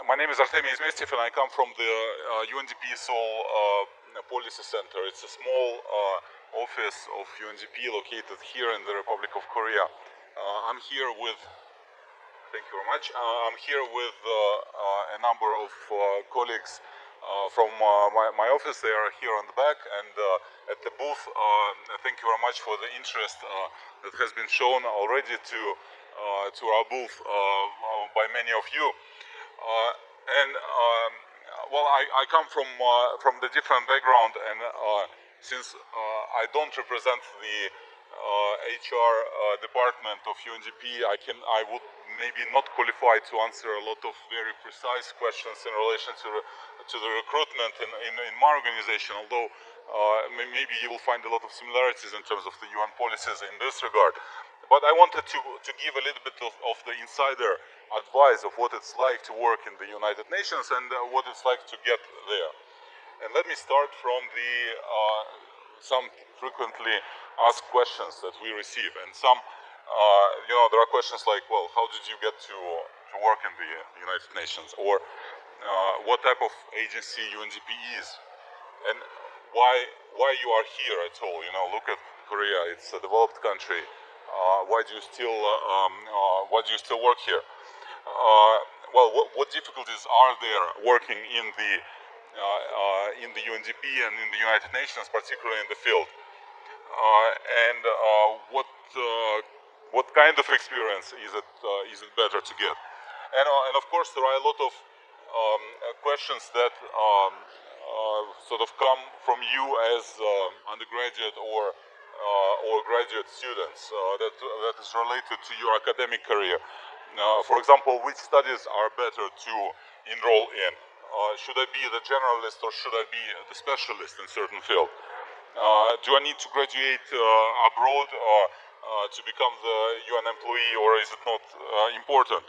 My name is Artemy Izmestiev, and I come from the UNDP Seoul Policy Center. It's a small office of UNDP located here in the Republic of Korea. I'm here with Thank you very much. I'm here with a number of colleagues from my office. They are here on the back and at the booth. Thank you very much for the interest that has been shown already to our booth by many of you. Well, I come from the different background, and since I don't represent the HR department of UNDP, I would maybe not qualify to answer a lot of very precise questions in relation to the recruitment in my organization, although maybe you will find a lot of similarities in terms of the UN policies in this regard. But I wanted to give a little bit of the insider advice of what it's like to work in the United Nations and what it's like to get there. And let me start from the some frequently asked questions that we receive, and some there are questions like, well, how did you get to work in the United Nations, or what type of agency UNDP is, and why you are here at all. Look at Korea; it's a developed country. Why do you still work here? Well, what difficulties are there working in the UNDP and in the United Nations, particularly in the field? And what kind of experience is it better to get? And of course, there are a lot of questions that sort of come from you as undergraduate or graduate students that is related to your academic career. For example, which studies are better to enroll in? Should I be the generalist or should I be the specialist in certain field? Do I need to graduate abroad to become the UN employee, or is it not important?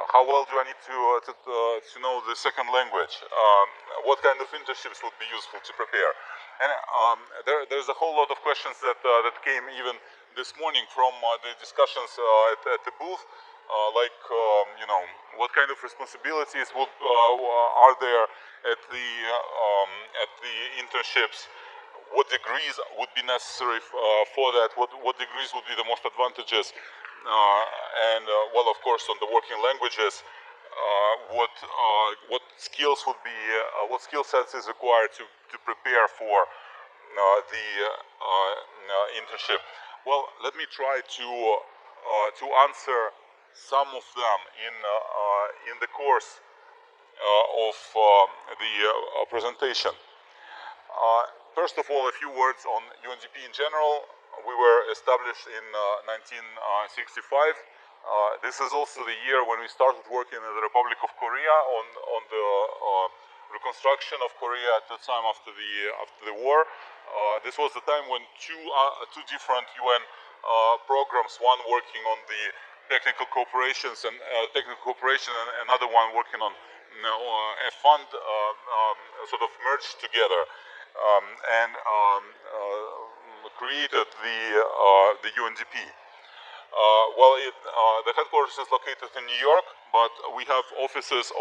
How well do I need to know the second language? What kind of internships would be useful to prepare? And there's a whole lot of questions that came even this morning from the discussions at the booth, like what kind of responsibilities are there at the internships? What degrees would be necessary for that? What degrees would be the most advantageous? And well, of course, on the working languages, what skills would be, what skill sets is required to prepare for the internship? Well, let me try to answer some of them in the course of the presentation. First of all, a few words on UNDP in general. We were established in 1965. This is also the year when we started working in the Republic of Korea on the reconstruction of Korea at the time after the war. This was the time when two different UN programs, one working on the technical cooperation and another one working on a fund sort of merged together and created the UNDP. Well, the headquarters is located in New York, but we have offices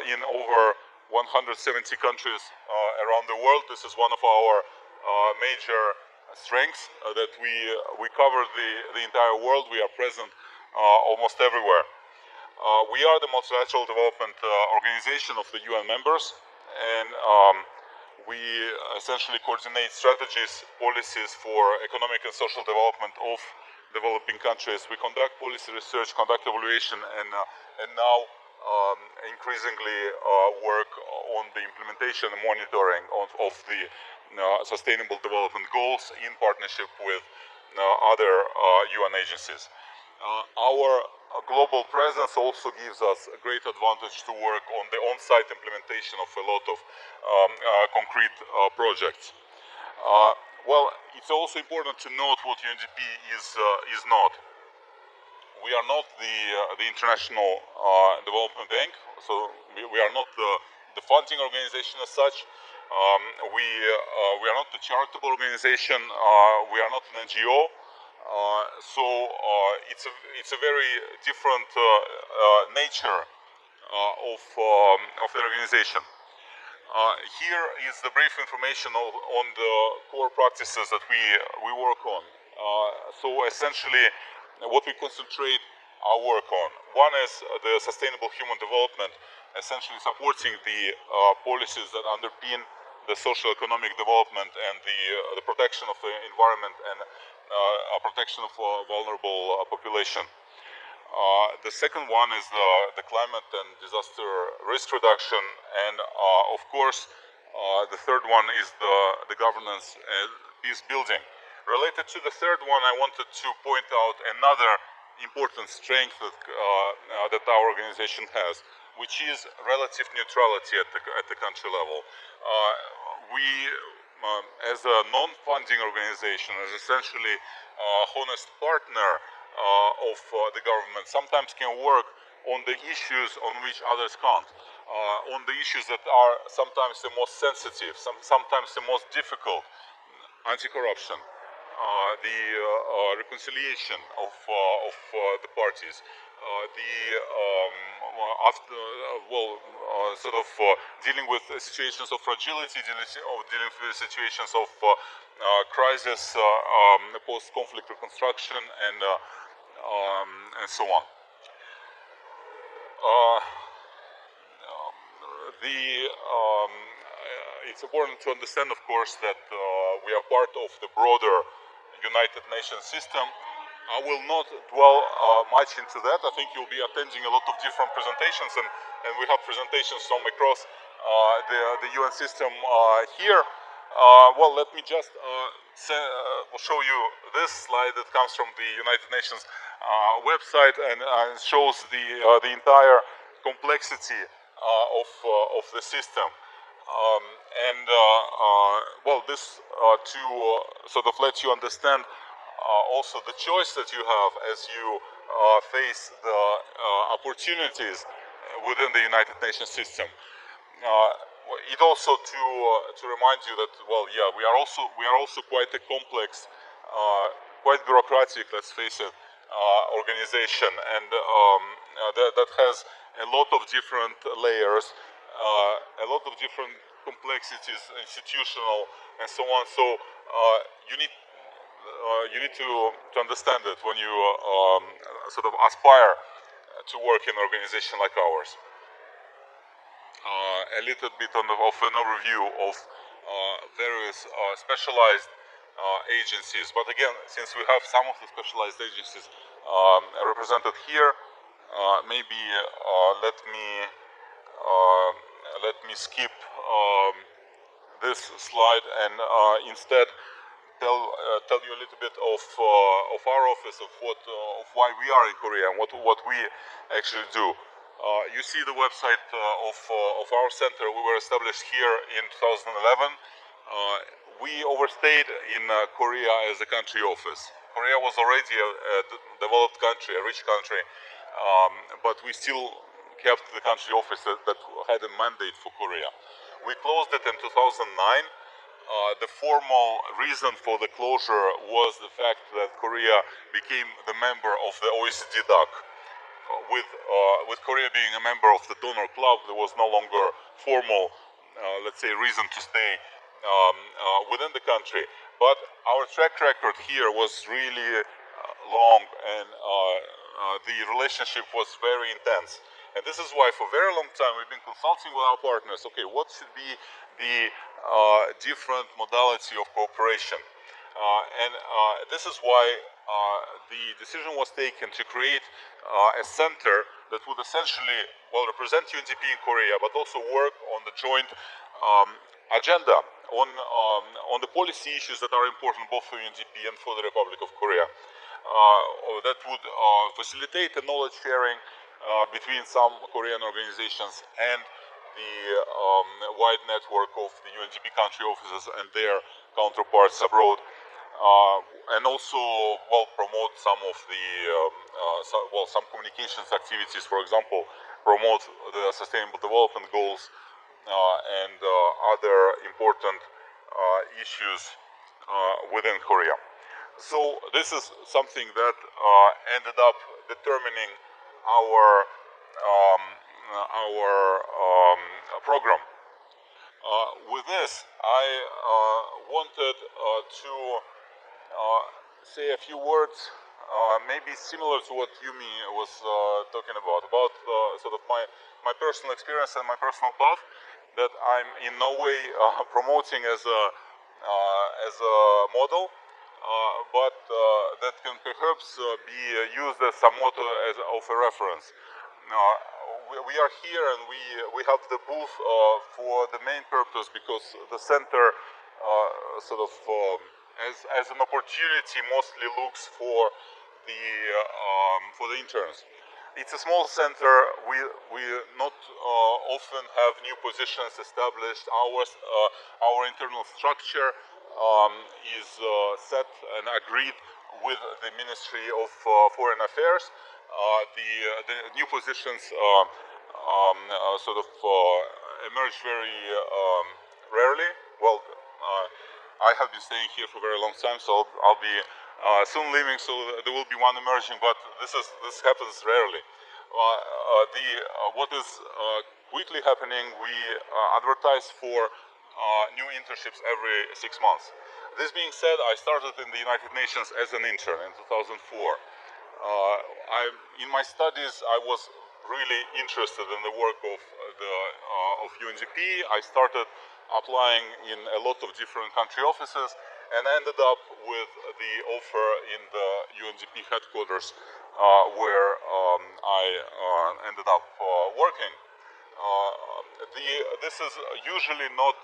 in over 170 countries around the world. This is one of our major strengths, that we cover the entire world. We are present almost everywhere. We are the multilateral development organization of the UN members, and we essentially coordinate strategies, policies for economic and social development of developing countries. We conduct policy research, conduct evaluation, and now increasingly work on the implementation and monitoring of the Sustainable Development Goals in partnership with other UN agencies. Our global presence also gives us a great advantage to work on the on-site implementation of a lot of concrete projects. Well, it's also important to note what UNDP is not. We are not the International Development Bank, so we are not the funding organization as such. We are not the charitable organization. We are not an NGO. So it's a very different nature of the organization. Here is the brief information on the core practices that we work on. So essentially, what we concentrate our work on. One is the sustainable human development, essentially supporting the policies that underpin the social-economic development and the protection of the environment and protection of vulnerable population. The second one is the climate and disaster risk reduction, and of course, the third one is the governance and peace building. Related to the third one, I wanted to point out another important strength that our organization has, which is relative neutrality at the country level. We, as a non-funding organization, as essentially honest partner of the government, sometimes can work on the issues on which others can't, on the issues that are sometimes the most sensitive, sometimes the most difficult: anti-corruption, the reconciliation of the parties, dealing with situations of fragility, dealing with situations of crisis, post-conflict reconstruction, and so on. It's important to understand, of course, that we are part of the broader United Nations system. I will not dwell much into that. I think you'll be attending a lot of different presentations, and we have presentations from across the UN system here. Well, let me just show you this slide that comes from the United Nations website, and shows the entire complexity of the system. Well, this to sort of let you understand also the choice that you have as you face the opportunities within the United Nations system. It also to remind you that, well, yeah, we are also quite a complex, quite bureaucratic, let's face it, organization, and that has a lot of different layers, a lot of different complexities, institutional, and so on. So you need to understand it when you sort of aspire to work in an organization like ours. A little bit of an overview of various specialized agencies. But again, since we have some of the specialized agencies represented here, maybe let me skip this slide and instead tell you a little bit of our office, of why we are in Korea and what we actually do. You see the website of our center. We were established here in 2011. We overstayed in Korea as a country office. Korea was already a developed country, a rich country, but we still kept the country office that had a mandate for Korea. We closed it in 2009. The formal reason for the closure was the fact that Korea became the member of the OECD DAC. With Korea being a member of the donor club, there was no longer formal, let's say, reason to stay within the country. But our track record here was really long, and the relationship was very intense. And this is why for a very long time we've been consulting with our partners. Okay, what should be the different modality of cooperation? This is why the decision was taken to create a center that would essentially, well, represent UNDP in Korea, but also work on the joint agenda on the policy issues that are important both for UNDP and for the Republic of Korea. That would facilitate the knowledge sharing between some Korean organizations and the wide network of the UNDP country offices and their counterparts abroad, and also, well, promote some of the some communications activities. For example, promote the Sustainable Development Goals and other important issues within Korea. So this is something that ended up determining our program. With this, I wanted to say a few words maybe similar to what Yumi was talking about sort of my personal experience and my personal path that I'm in no way promoting as a model, but that can perhaps be used as somewhat of a reference. We are here and we have the booth for the main purpose because the center sort of as an opportunity mostly looks for the interns. It's a small center. We not often have new positions established. Our internal structure is set and agreed with the Ministry of Foreign Affairs. The new positions sort of emerge very rarely. Well, I have been staying here for a very long time, so I'll be soon leaving. So there will be one emerging, but this happens rarely. What is quickly happening? We advertise for new internships every 6 months. This being said, I started in the United Nations as an intern in 2004. In my studies, I was really interested in the work of UNDP. I started applying in a lot of different country offices and ended up with the offer in the UNDP headquarters where I ended up working. This is usually not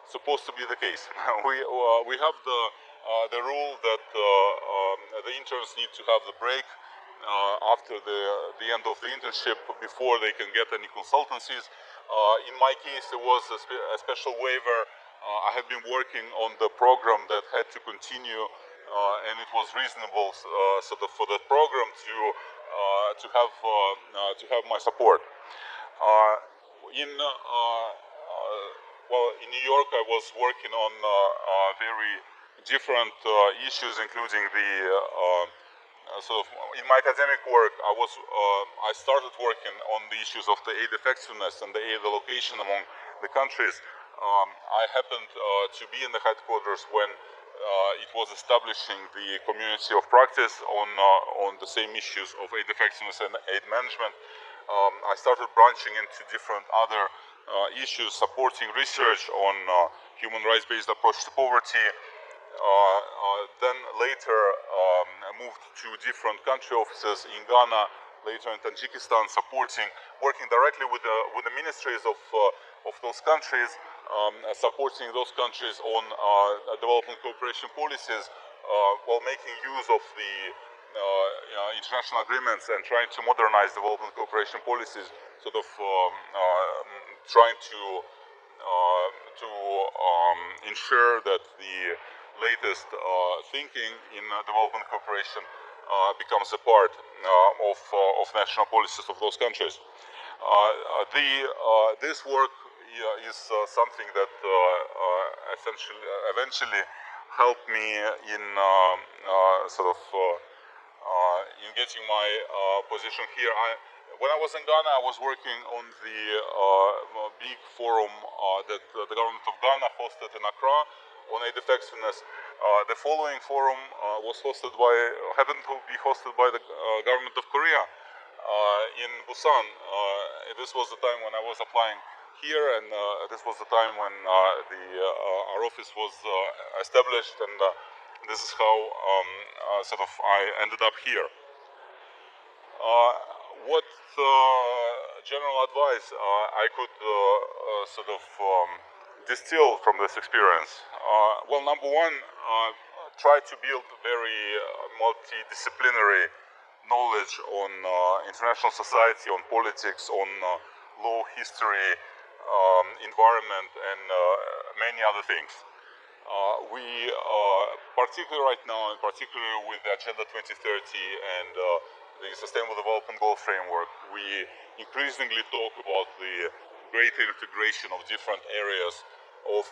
supposed to be the case. We have the rule that the interns need to have the break after the end of the internship before they can get any consultancies. In my case, there was a special waiver. I have been working on the program that had to continue, and it was reasonable sort of for the program to have my support. In New York, I was working on very different issues, including the sort of in my academic work. I started working on the issues of the aid effectiveness and the aid allocation among the countries. I happened to be in the headquarters when it was establishing the community of practice on the same issues of aid effectiveness and aid management. I started branching into different other issues, supporting research on human rights-based approach to poverty. Then later moved to different country offices in Ghana, later in Tajikistan, working directly with the ministries of those countries, supporting those countries on development cooperation policies, while making use of the international agreements and trying to modernize development cooperation policies, sort of trying to ensure that the latest thinking in development cooperation becomes a part of national policies of those countries. This work is something that eventually helped me in in getting my position here. When I was in Ghana, I was working on the big forum that the government of Ghana hosted in Accra on aid effectiveness. The following forum happened to be hosted by the government of Korea in Busan. This was the time when I was applying here, and this was the time when our office was established, and this is how I ended up here. What general advice I could distill from this experience? Well, number one, try to build very multidisciplinary knowledge on international society, on politics, on law, history, environment, and many other things. We, particularly right now, and particularly with the Agenda 2030 and the Sustainable Development Goal Framework, we increasingly talk about the greater integration of different areas of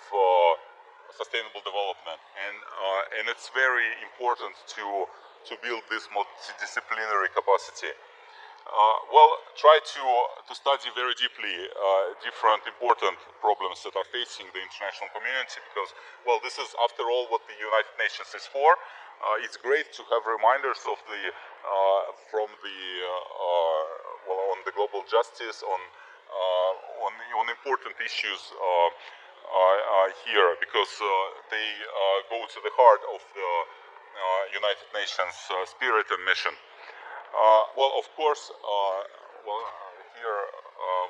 sustainable development, and it's very important to build this multidisciplinary capacity. Try to study very deeply different important problems that are facing the international community, because, well, this is, after all, what the United Nations is for. it's great to have reminders of the from the on the global justice on important issues here, because they go to the heart of the United Nations spirit and mission. Well, of course, here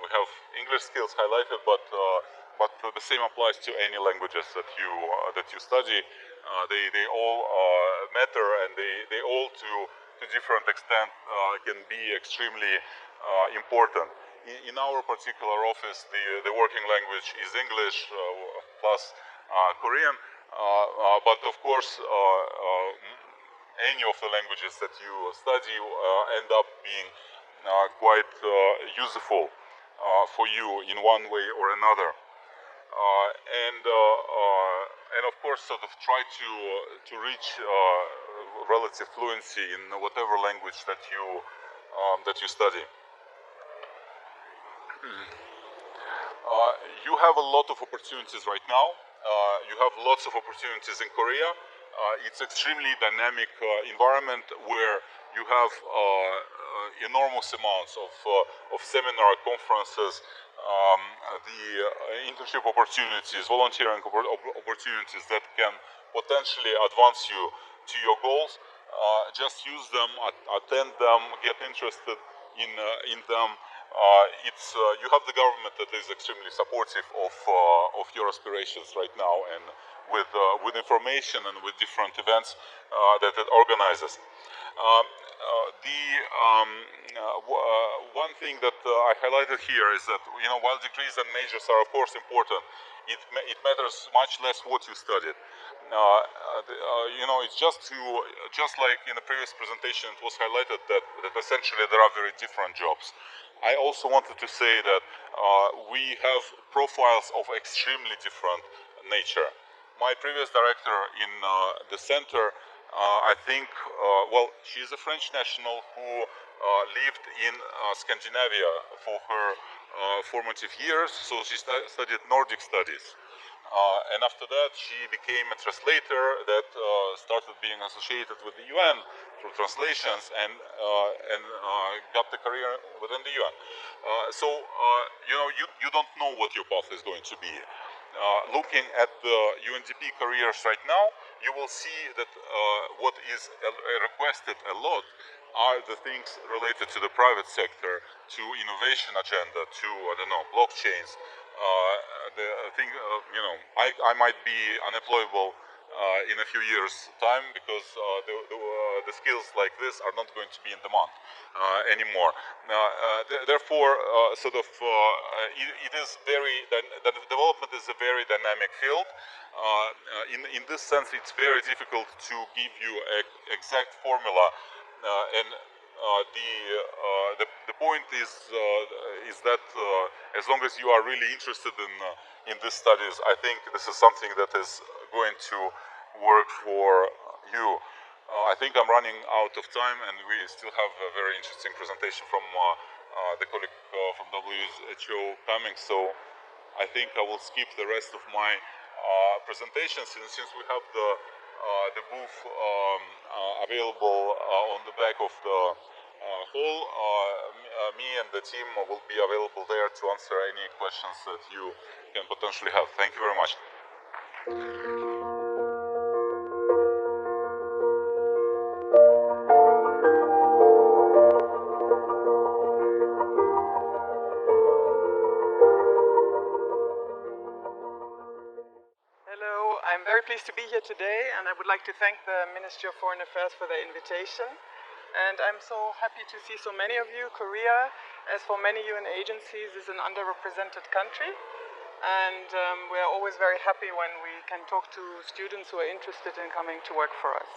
we have English skills highlighted, but the same applies to any languages that you study. They all matter, and they all to different extent can be extremely important. In our particular office, the working language is English plus Korean, but of course any of the languages that you study end up being quite useful for you in one way or another. And of course, sort of try to reach relative fluency in whatever language that you study. You have a lot of opportunities right now. You have lots of opportunities in Korea. It's extremely dynamic environment where you have enormous amounts of seminar conferences, the internship opportunities, volunteering opportunities that can potentially advance you to your goals. Just use them, attend them, get interested in them. You have the government that is extremely supportive of your aspirations right now, and with information and with different events that it organizes. One thing that I highlighted here is that, while degrees and majors are of course important, it matters much less what you studied. It's just like in the previous presentation, it was highlighted that essentially there are very different jobs. I also wanted to say that we have profiles of extremely different nature. My previous director in the center, I think, she's a French national who lived in Scandinavia for her formative years, so she studied Nordic studies. And after that, she became a translator that started being associated with the UN through translations, and got the career within the UN. You don't know what your path is going to be. Looking at the UNDP careers right now, you will see that what is requested a lot are the things related to the private sector, to innovation agenda, to, blockchains. I might be unemployable in a few years' time, because the skills like this are not going to be in demand anymore. Therefore, it is the development is a very dynamic field. In this sense, it's very difficult to give you an exact formula, the point is that as long as you are really interested in these studies, I think this is something that is going to work for you. I think I'm running out of time, and we still have a very interesting presentation from the colleague from WHO coming, so I think I will skip the rest of my presentation, since we have the booth available on the back of the hall. Me and the team will be available there to answer any questions that you can potentially have. Thank you very much. I'm very pleased to be here today, and I would like to thank the Ministry of Foreign Affairs for the invitation. And I'm so happy to see so many of you. Korea, as for many UN agencies, is an underrepresented country, and we are always very happy when we can talk to students who are interested in coming to work for us.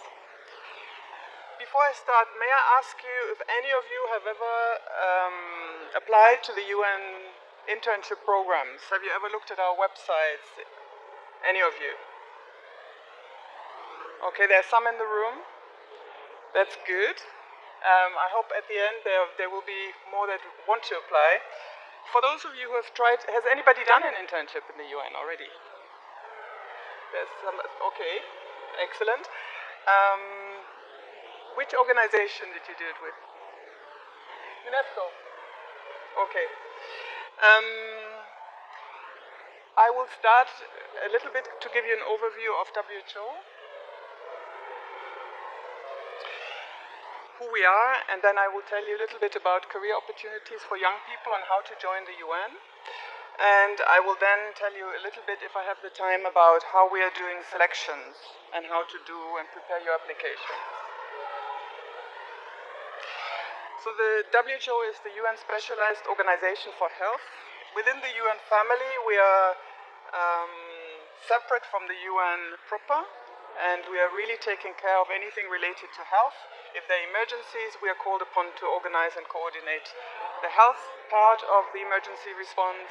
Before I start, may I ask you if any of you have ever applied to the UN internship programs? Have you ever looked at our websites? Any of you? Okay, there are some in the room. That's good. I hope at the end there will be more that want to apply. For those of you who have tried, has anybody done an internship in the UN already? There's some. Okay, excellent. Which organization did you do it with? UNESCO. Okay. I will start a little bit to give you an overview of WHO, who we are, and then I will tell you a little bit about career opportunities for young people and how to join the UN. And I will then tell you a little bit, if I have the time, about how we are doing selections and how to do and prepare your applications. So the WHO is the UN Specialized Organization for Health. Within the UN family, we are separate from the UN proper, and we are really taking care of anything related to health. If there are emergencies, we are called upon to organize and coordinate the health part of the emergency response.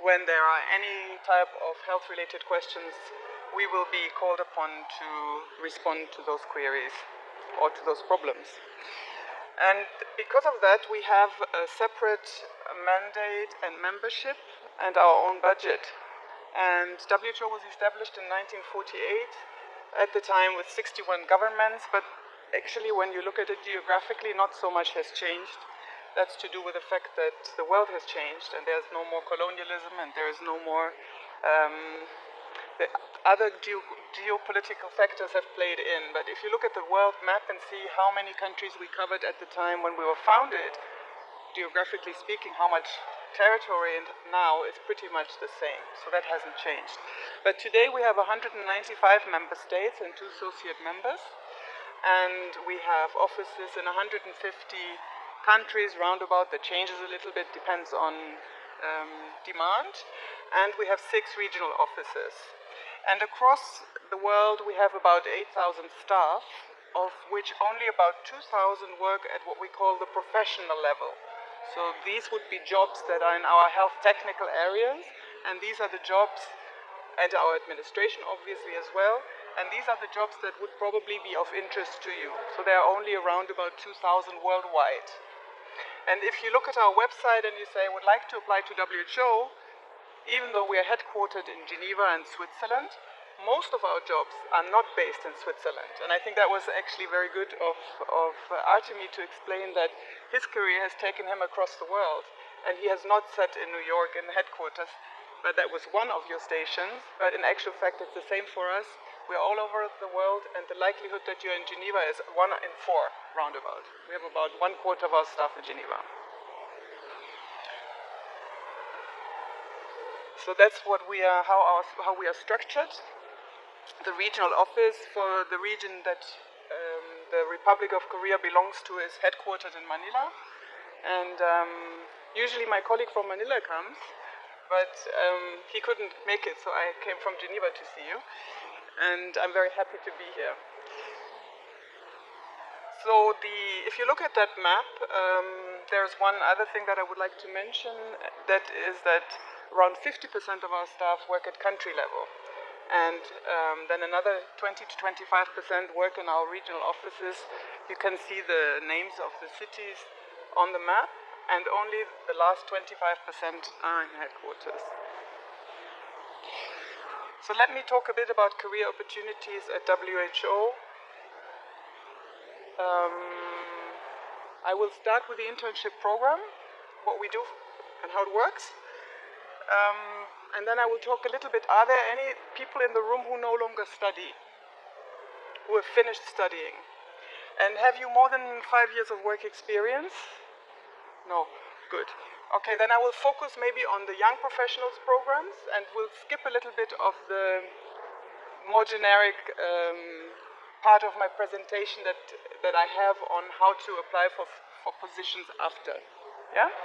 When there are any type of health-related questions, we will be called upon to respond to those queries or to those problems. And because of that, we have a separate mandate and membership and our own budget. And WHO was established in 1948, at the time with 61 governments, but actually when you look at it geographically, not so much has changed. That's to do with the fact that the world has changed and there's no more colonialism and there is no more the other geopolitical factors have played in. But if you look at the world map and see how many countries we covered at the time when we were founded, geographically speaking, how much territory and now is pretty much the same. So that hasn't changed. But today we have 195 member states and 2 associate members. And we have offices in 150 countries roundabout. That changes a little bit, depends on demand. And we have 6 regional offices. And across the world, we have about 8,000 staff, of which only about 2,000 work at what we call the professional level. So these would be jobs that are in our health technical areas, and these are the jobs, and our administration obviously as well, and these are the jobs that would probably be of interest to you. So there are only around about 2,000 worldwide. And if you look at our website and you say, I would like to apply to WHO, even though we are headquartered in Geneva and Switzerland, most of our jobs are not based in Switzerland. And I think that was actually very good of Artemi to explain that his career has taken him across the world. And he has not sat in New York in the headquarters, but that was one of your stations. But in actual fact, it's the same for us. We're all over the world, and the likelihood that you're in Geneva is 1 in 4, roundabout. We have about 1/4 of our staff in Geneva. So that's what we are, how we are structured. The regional office for the region that the Republic of Korea belongs to is headquartered in Manila. And usually my colleague from Manila comes, but he couldn't make it, so I came from Geneva to see you. And I'm very happy to be here. So if you look at that map, there's one other thing that I would like to mention, that is that around 50% of our staff work at country level. And then another 20 to 25% work in our regional offices. You can see the names of the cities on the map, and only the last 25% are in headquarters. So let me talk a bit about career opportunities at WHO. I will start with the internship program, what we do and how it works. And then I will talk a little bit, are there any people in the room who no longer study, who have finished studying? And have you more than 5 years of work experience? No, good. Okay, then I will focus maybe on the young professionals programs, and we'll skip a little bit of the more generic part of my presentation that I have on how to apply for positions after. Yeah?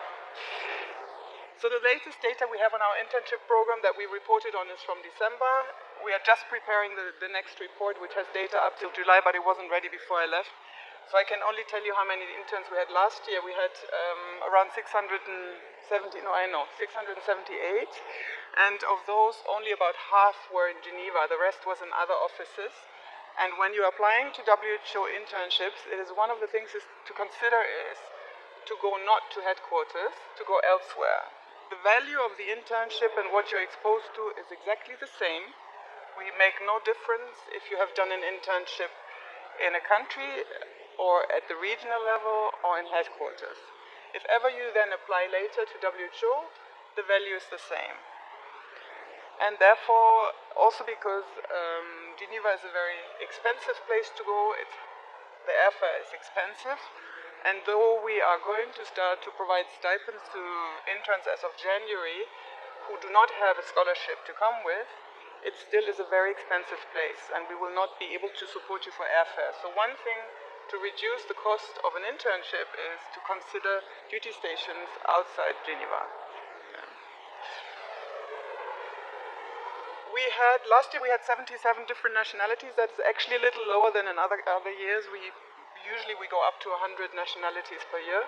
So the latest data we have on our internship program that we reported on is from December. We are just preparing the next report, which has data up till July, but it wasn't ready before I left. So I can only tell you how many interns we had last year. We had around 678, and of those, only about half were in Geneva. The rest was in other offices. And when you're applying to WHO internships, it is one of the things to consider is to go not to headquarters, to go elsewhere. The value of the internship and what you're exposed to is exactly the same. We make no difference if you have done an internship in a country or at the regional level or in headquarters. If ever you then apply later to WHO, the value is the same. And therefore, also because Geneva is a very expensive place to go, the airfare is expensive, and though we are going to start to provide stipends to interns as of January who do not have a scholarship to come with, it still is a very expensive place, and we will not be able to support you for airfare. So one thing to reduce the cost of an internship is to consider duty stations outside Geneva. Last year we had 77 different nationalities. That's actually a little lower than in other years. Usually we go up to 100 nationalities per year,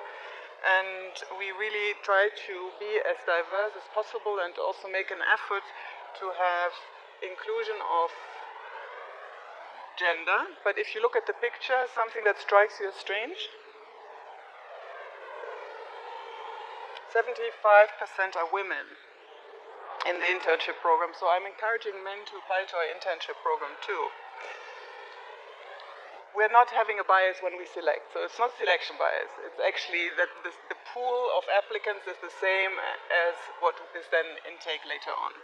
and we really try to be as diverse as possible and also make an effort to have inclusion of gender. But if you look at the picture, something that strikes you as strange, 75% are women in the internship program, so I'm encouraging men to apply to our internship program too. We're not having a bias when we select, so it's not selection bias. It's actually that the pool of applicants is the same as what is then intake later on.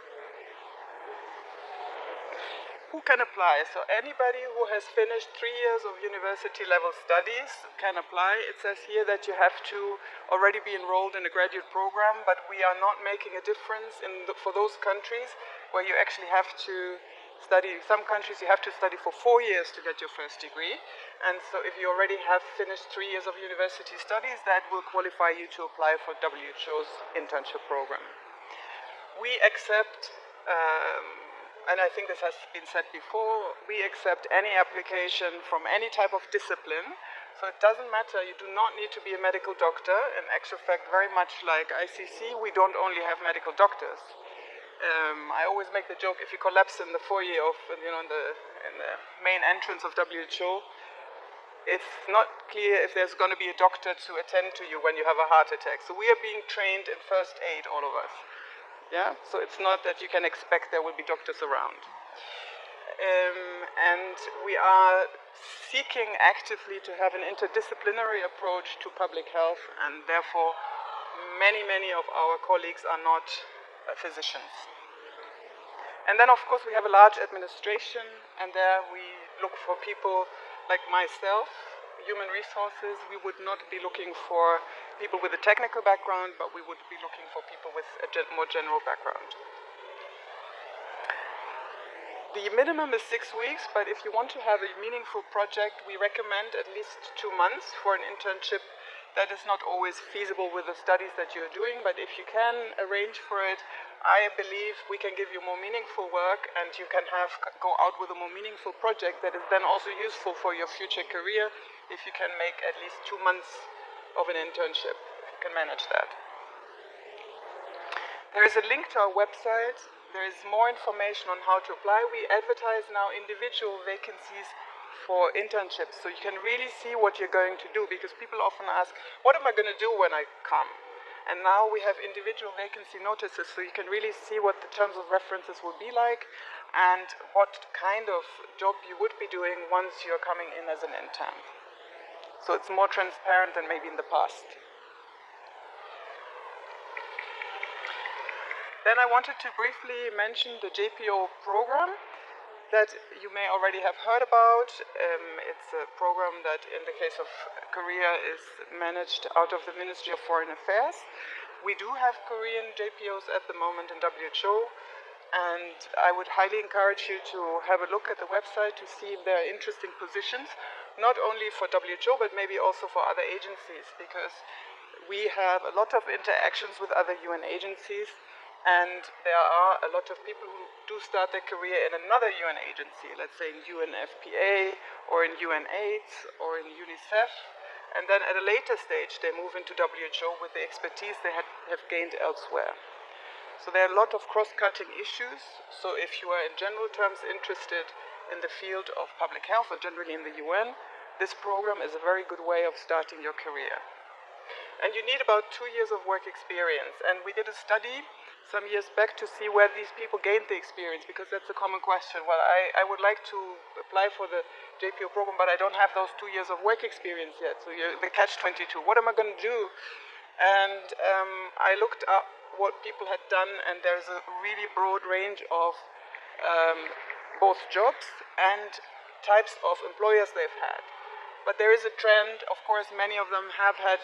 Who can apply? So anybody who has finished 3 years of university level studies can apply. It says here that you have to already be enrolled in a graduate program, but we are not making a difference for those countries where you actually have to study. Some countries you have to study for 4 years to get your first degree, and so if you already have finished 3 years of university studies, that will qualify you to apply for WHO's internship program. We accept and I think this has been said before, we accept any application from any type of discipline. So it doesn't matter, you do not need to be a medical doctor. In actual fact, very much like ICC, we don't only have medical doctors. I always make the joke, if you collapse in the foyer of, in the main entrance of WHO, it's not clear if there's going to be a doctor to attend to you when you have a heart attack. So we are being trained in first aid, all of us. Yeah, so it's not that you can expect there will be doctors around. And we are seeking actively to have an interdisciplinary approach to public health, and therefore many of our colleagues are not physicians. And then of course we have a large administration, and there we look for people like myself, human resources. We would not be looking for people with a technical background, but we would be looking for people with a more general background. The minimum is 6 weeks, but if you want to have a meaningful project, we recommend at least 2 months for an internship. That is not always feasible with the studies that you're doing, but if you can arrange for it, I believe we can give you more meaningful work, and you can go out with a more meaningful project that is then also useful for your future career if you can make at least 2 months of an internship, if you can manage that. There is a link to our website. There is more information on how to apply. We advertise now individual vacancies for internships, so you can really see what you're going to do, because people often ask, what am I going to do when I come? And now we have individual vacancy notices, so you can really see what the terms of references will be like and what kind of job you would be doing once you're coming in as an intern. So it's more transparent than maybe in the past. Then I wanted to briefly mention the JPO program that you may already have heard about. It's a program that in the case of Korea is managed out of the Ministry of Foreign Affairs. We do have Korean JPOs at the moment in WHO, and I would highly encourage you to have a look at the website to see if there are interesting positions, not only for WHO, but maybe also for other agencies, because we have a lot of interactions with other UN agencies, and there are a lot of people who do start their career in another UN agency, let's say in UNFPA, or in UNAIDS, or in UNICEF, and then at a later stage they move into WHO with the expertise they have gained elsewhere. So there are a lot of cross-cutting issues, so if you are in general terms interested in the field of public health, or generally in the UN, this program is a very good way of starting your career. And you need about 2 years of work experience, and we did a study some years back to see where these people gained the experience, because that's a common question. Well, I would like to apply for the JPO program, but I don't have those 2 years of work experience yet. So the catch-22, what am I going to do? And I looked up what people had done, and there's a really broad range of both jobs and types of employers they've had. But there is a trend, of course, many of them have had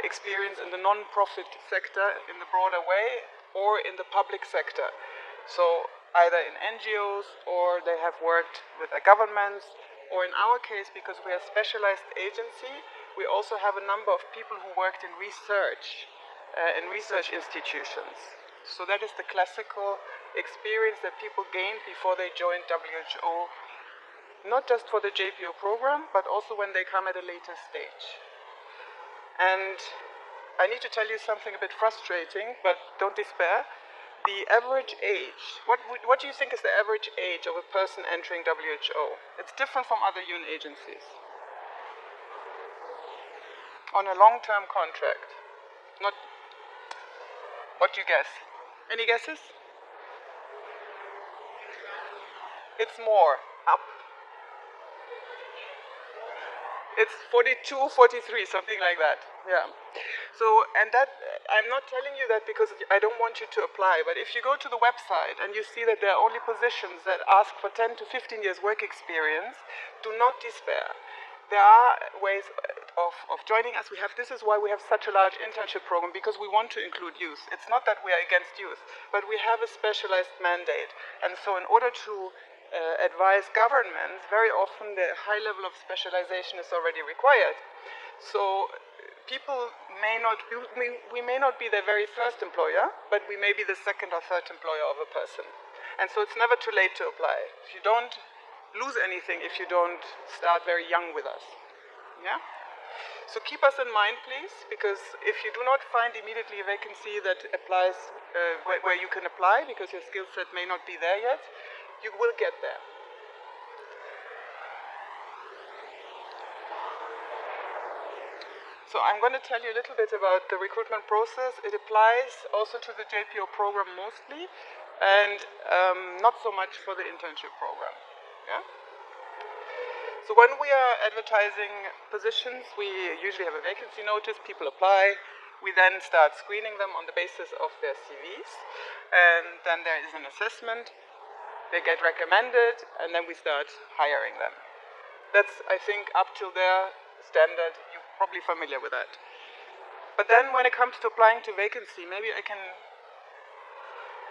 experience in the non-profit sector in the broader way, or in the public sector. So either in NGOs, or they have worked with the governments, or in our case, because we are a specialized agency, we also have a number of people who worked in research institutions. So that is the classical experience that people gained before they joined WHO, not just for the JPO program, but also when they come at a later stage. And I need to tell you something a bit frustrating, but don't despair. The average age, what do you think is the average age of a person entering WHO? It's different from other UN agencies. On a long-term contract. Not, what do you guess? Any guesses? It's more, up. It's 42, 43, something like that. Yeah. So, and that, I'm not telling you that because I don't want you to apply, but if you go to the website and you see that there are only positions that ask for 10 to 15 years work experience, do not despair. There are ways of joining us. This is why we have such a large internship program, because we want to include youth. It's not that we are against youth, but we have a specialized mandate. And so in order to advise governments, very often the high level of specialization is already required. So people may not, we may not be their very first employer, but we may be the second or third employer of a person. And so it's never too late to apply. You don't lose anything if you don't start very young with us. Yeah? So keep us in mind, please, because if you do not find immediately a vacancy that applies where you can apply, because your skill set may not be there yet, you will get there. So I'm going to tell you a little bit about the recruitment process. It applies also to the JPO program mostly, and not so much for the internship program. Yeah? So when we are advertising positions, we usually have a vacancy notice, people apply, we then start screening them on the basis of their CVs, and then there is an assessment, they get recommended, and then we start hiring them. That's, I think, up till their standard, you're probably familiar with that. But then when it comes to applying to vacancy, maybe I can,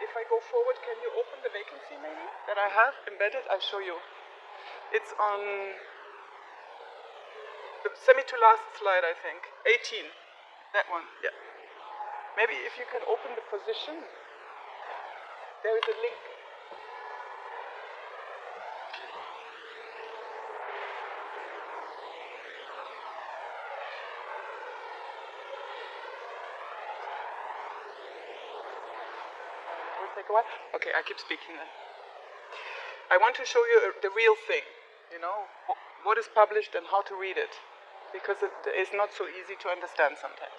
if I go forward, can you open the vacancy maybe that I have embedded? I'll show you. It's on the semi-to-last slide, I think. 18, that one, yeah. Maybe if you can open the position, there is a link. Will it take a while? Okay, I keep speaking then. I want to show you the real thing, you know, what is published and how to read it, because it is not so easy to understand sometimes.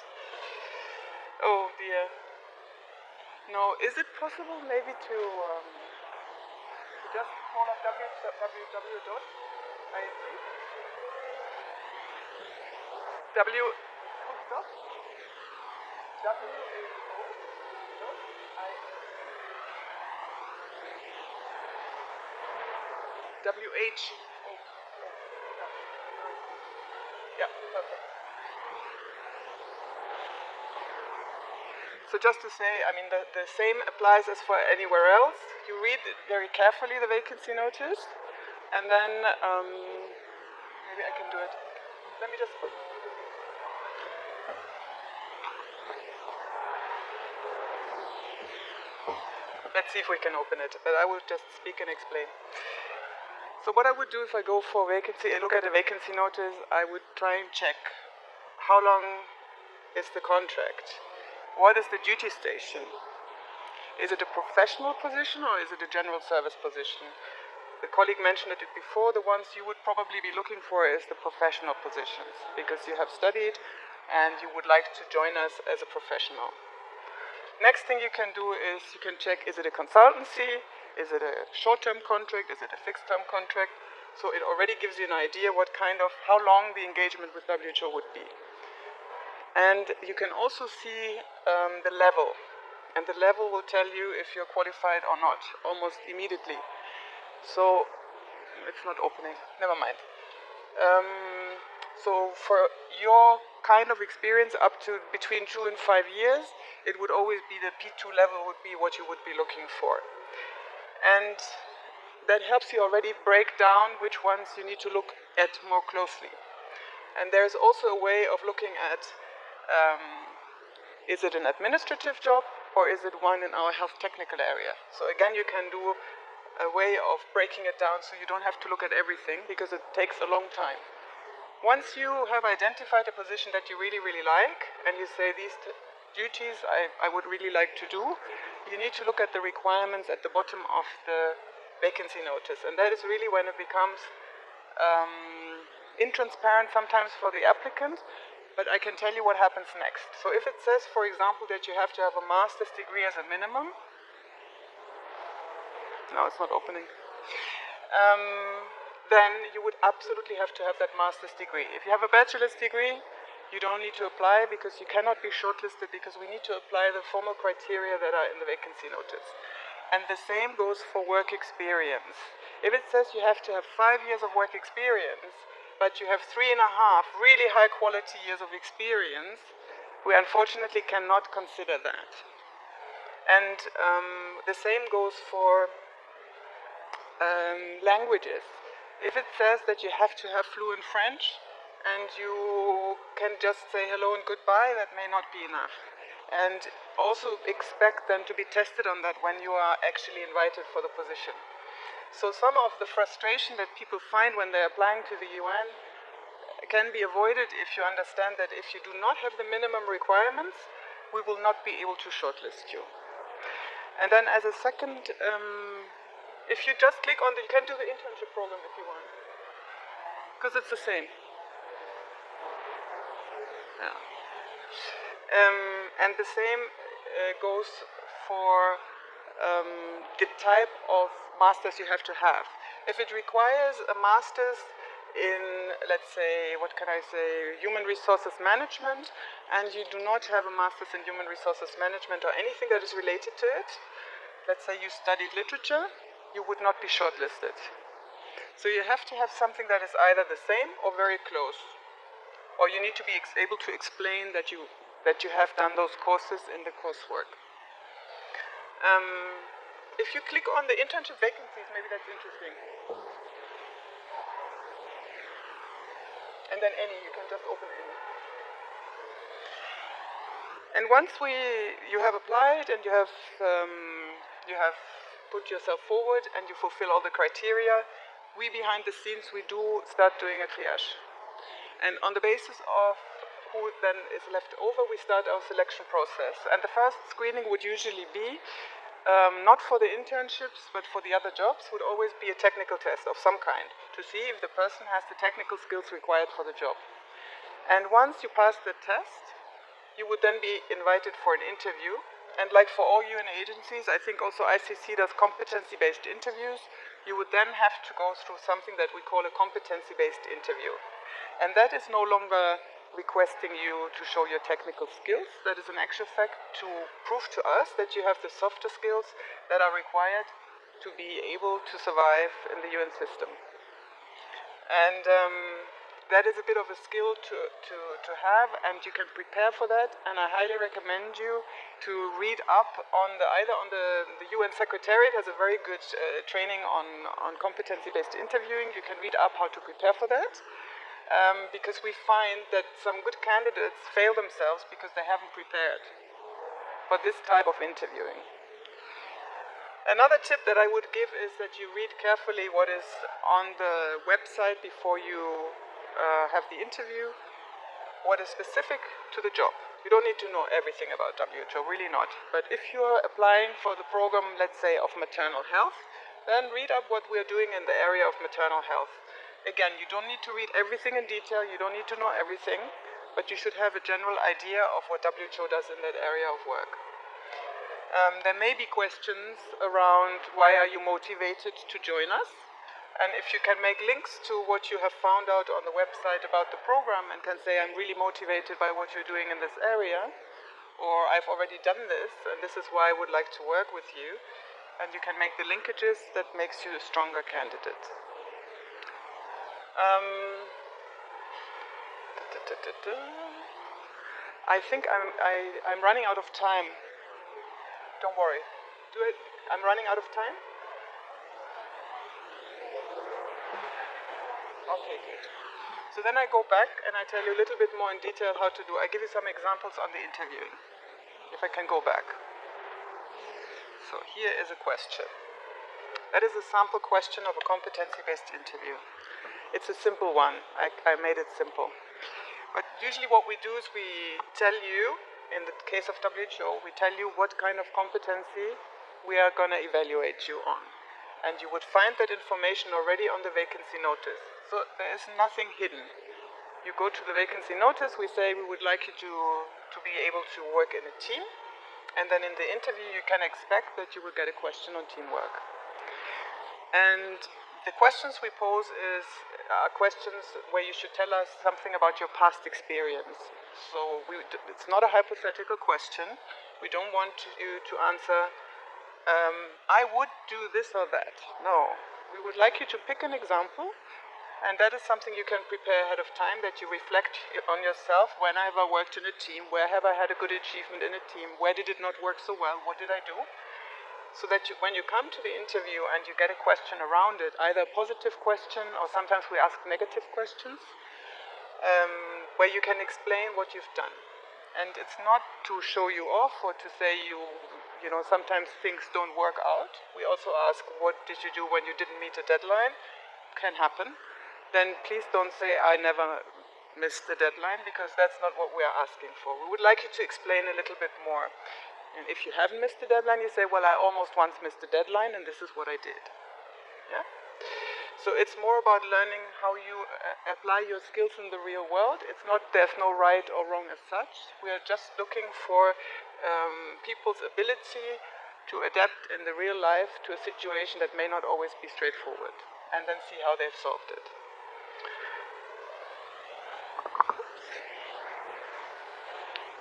Oh dear. No, is it possible maybe to just call up www.inc? Full stop? WH. Yeah, perfect. So just to say, I mean, the same applies as for anywhere else. You read very carefully the vacancy notice, and then maybe I can do it. Let me just. Let's see if we can open it, but I will just speak and explain. So what I would do if I go for vacancy and look at a vacancy notice, I would try and check how long is the contract? What is the duty station? Is it a professional position or is it a general service position? The colleague mentioned it before, the ones you would probably be looking for is the professional positions, because you have studied and you would like to join us as a professional. Next thing you can do is you can check, is it a consultancy? Is it a short-term contract? Is it a fixed-term contract? So it already gives you an idea how long the engagement with WHO would be. And you can also see the level. And the level will tell you if you're qualified or not, almost immediately. So, it's not opening, never mind. So for your kind of experience up to between 2 and 5 years, it would always be the P2 level would be what you would be looking for. And that helps you already break down which ones you need to look at more closely. And there's also a way of looking at, is it an administrative job or is it one in our health technical area? So again, you can do a way of breaking it down so you don't have to look at everything because it takes a long time. Once you have identified a position that you really, really like and you say these duties I would really like to do, you need to look at the requirements at the bottom of the vacancy notice. And that is really when it becomes intransparent sometimes for the applicant, but I can tell you what happens next. So if it says, for example, that you have to have a master's degree as a minimum, no, it's not opening, then you would absolutely have to have that master's degree. If you have a bachelor's degree, you don't need to apply because you cannot be shortlisted because we need to apply the formal criteria that are in the vacancy notice. And the same goes for work experience. If it says you have to have 5 years of work experience, but you have 3.5 really high quality years of experience, we unfortunately cannot consider that. And the same goes for languages. If it says that you have to have fluent French and you can just say hello and goodbye, that may not be enough. And also expect them to be tested on that when you are actually invited for the position. So some of the frustration that people find when they're applying to the UN can be avoided if you understand that if you do not have the minimum requirements, we will not be able to shortlist you. And then as a second, if you just click on you can do the internship program if you want, because it's the same. Yeah. And the same goes for the type of masters you have to have. If it requires a master's in, let's say, what can I say, human resources management, and you do not have a master's in human resources management or anything that is related to it, let's say you studied literature, you would not be shortlisted. So you have to have something that is either the same or very close. Or you need to be able to explain that you have done those courses in the coursework. If you click on the internship vacancies, maybe that's interesting. And then you can just open any. And once you have applied and you have put yourself forward and you fulfill all the criteria, we behind the scenes, we do start doing a triage. And on the basis of who then is left over, we start our selection process. And the first screening would usually be, not for the internships, but for the other jobs, would always be a technical test of some kind to see if the person has the technical skills required for the job. And once you pass the test, you would then be invited for an interview. And like for all UN agencies, I think also ICC does competency-based interviews. You would then have to go through something that we call a competency-based interview. And that is no longer requesting you to show your technical skills. That is an actual fact to prove to us that you have the softer skills that are required to be able to survive in the UN system. And that is a bit of a skill to have, and you can prepare for that. And I highly recommend you to read up on the UN Secretariat has a very good training on competency-based interviewing. You can read up how to prepare for that. Because we find that some good candidates fail themselves because they haven't prepared for this type of interviewing. Another tip that I would give is that you read carefully what is on the website before you have the interview, what is specific to the job. You don't need to know everything about WHO, really not. But if you're applying for the program, let's say, of maternal health, then read up what we're doing in the area of maternal health. Again, you don't need to read everything in detail, you don't need to know everything, but you should have a general idea of what WHO does in that area of work. There may be questions around why are you motivated to join us, and if you can make links to what you have found out on the website about the program and can say I'm really motivated by what you're doing in this area, or I've already done this and this is why I would like to work with you, and you can make the linkages that makes you a stronger candidate. I think I'm running out of time. Don't worry. I'm running out of time? Okay, good. So then I go back and I tell you a little bit more in detail how to do. I give you some examples on the interviewing, if I can go back. So here is a question. That is a sample question of a competency-based interview. It's a simple one. I made it simple. But usually what we do is we tell you, in the case of WHO, we tell you what kind of competency we are going to evaluate you on. And you would find that information already on the vacancy notice. So there is nothing hidden. You go to the vacancy notice, we say we would like you to be able to work in a team. And then in the interview you can expect that you will get a question on teamwork. And the questions we pose are questions where you should tell us something about your past experience. So it's not a hypothetical question. We don't want you to answer, I would do this or that. No. We would like you to pick an example, and that is something you can prepare ahead of time, that you reflect on yourself. When have I worked in a team? Where have I had a good achievement in a team? Where did it not work so well? What did I do? So that when you come to the interview and you get a question around it, either a positive question or sometimes we ask negative questions, where you can explain what you've done. And it's not to show you off or to say you know, sometimes things don't work out. We also ask, what did you do when you didn't meet a deadline? Can happen. Then please don't say, I never missed the deadline, because that's not what we are asking for. We would like you to explain a little bit more. And if you haven't missed the deadline, you say, well, I almost once missed the deadline, and this is what I did. Yeah? So it's more about learning how you apply your skills in the real world. It's not, there's no right or wrong as such. We are just looking for people's ability to adapt in the real life to a situation that may not always be straightforward, and then see how they've solved it.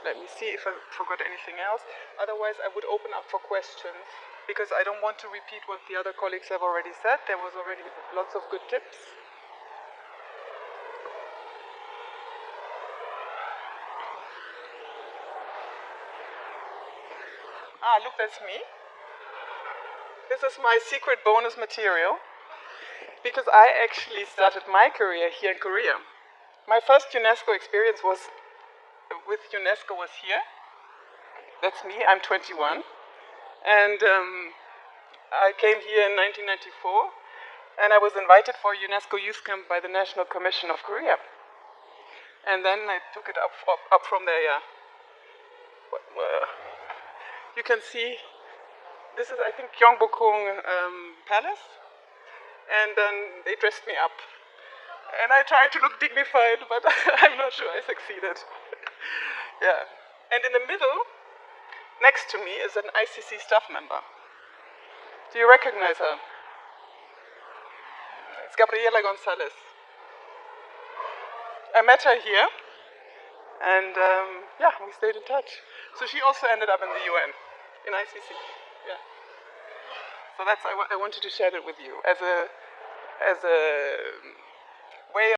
Let me see if I forgot anything else. Otherwise, I would open up for questions, because I don't want to repeat what the other colleagues have already said. There was already lots of good tips. Ah, look, that's me. This is my secret bonus material, because I actually started my career here in Korea. My first UNESCO experience was with UNESCO was here. That's me, I'm 21. And I came here in 1994, and I was invited for a UNESCO youth camp by the National Commission of Korea. And then I took it up from there, yeah. You can see, this is, I think, Gyeongbokgung Palace. And then they dressed me up. And I tried to look dignified, but I'm not sure I succeeded. Yeah. And in the middle, next to me, is an ICC staff member. Do you recognize her? It's Gabriela Gonzalez. I met her here, and yeah, we stayed in touch. So she also ended up in the UN, in ICC. Yeah. So that's, I wanted to share that with you as a way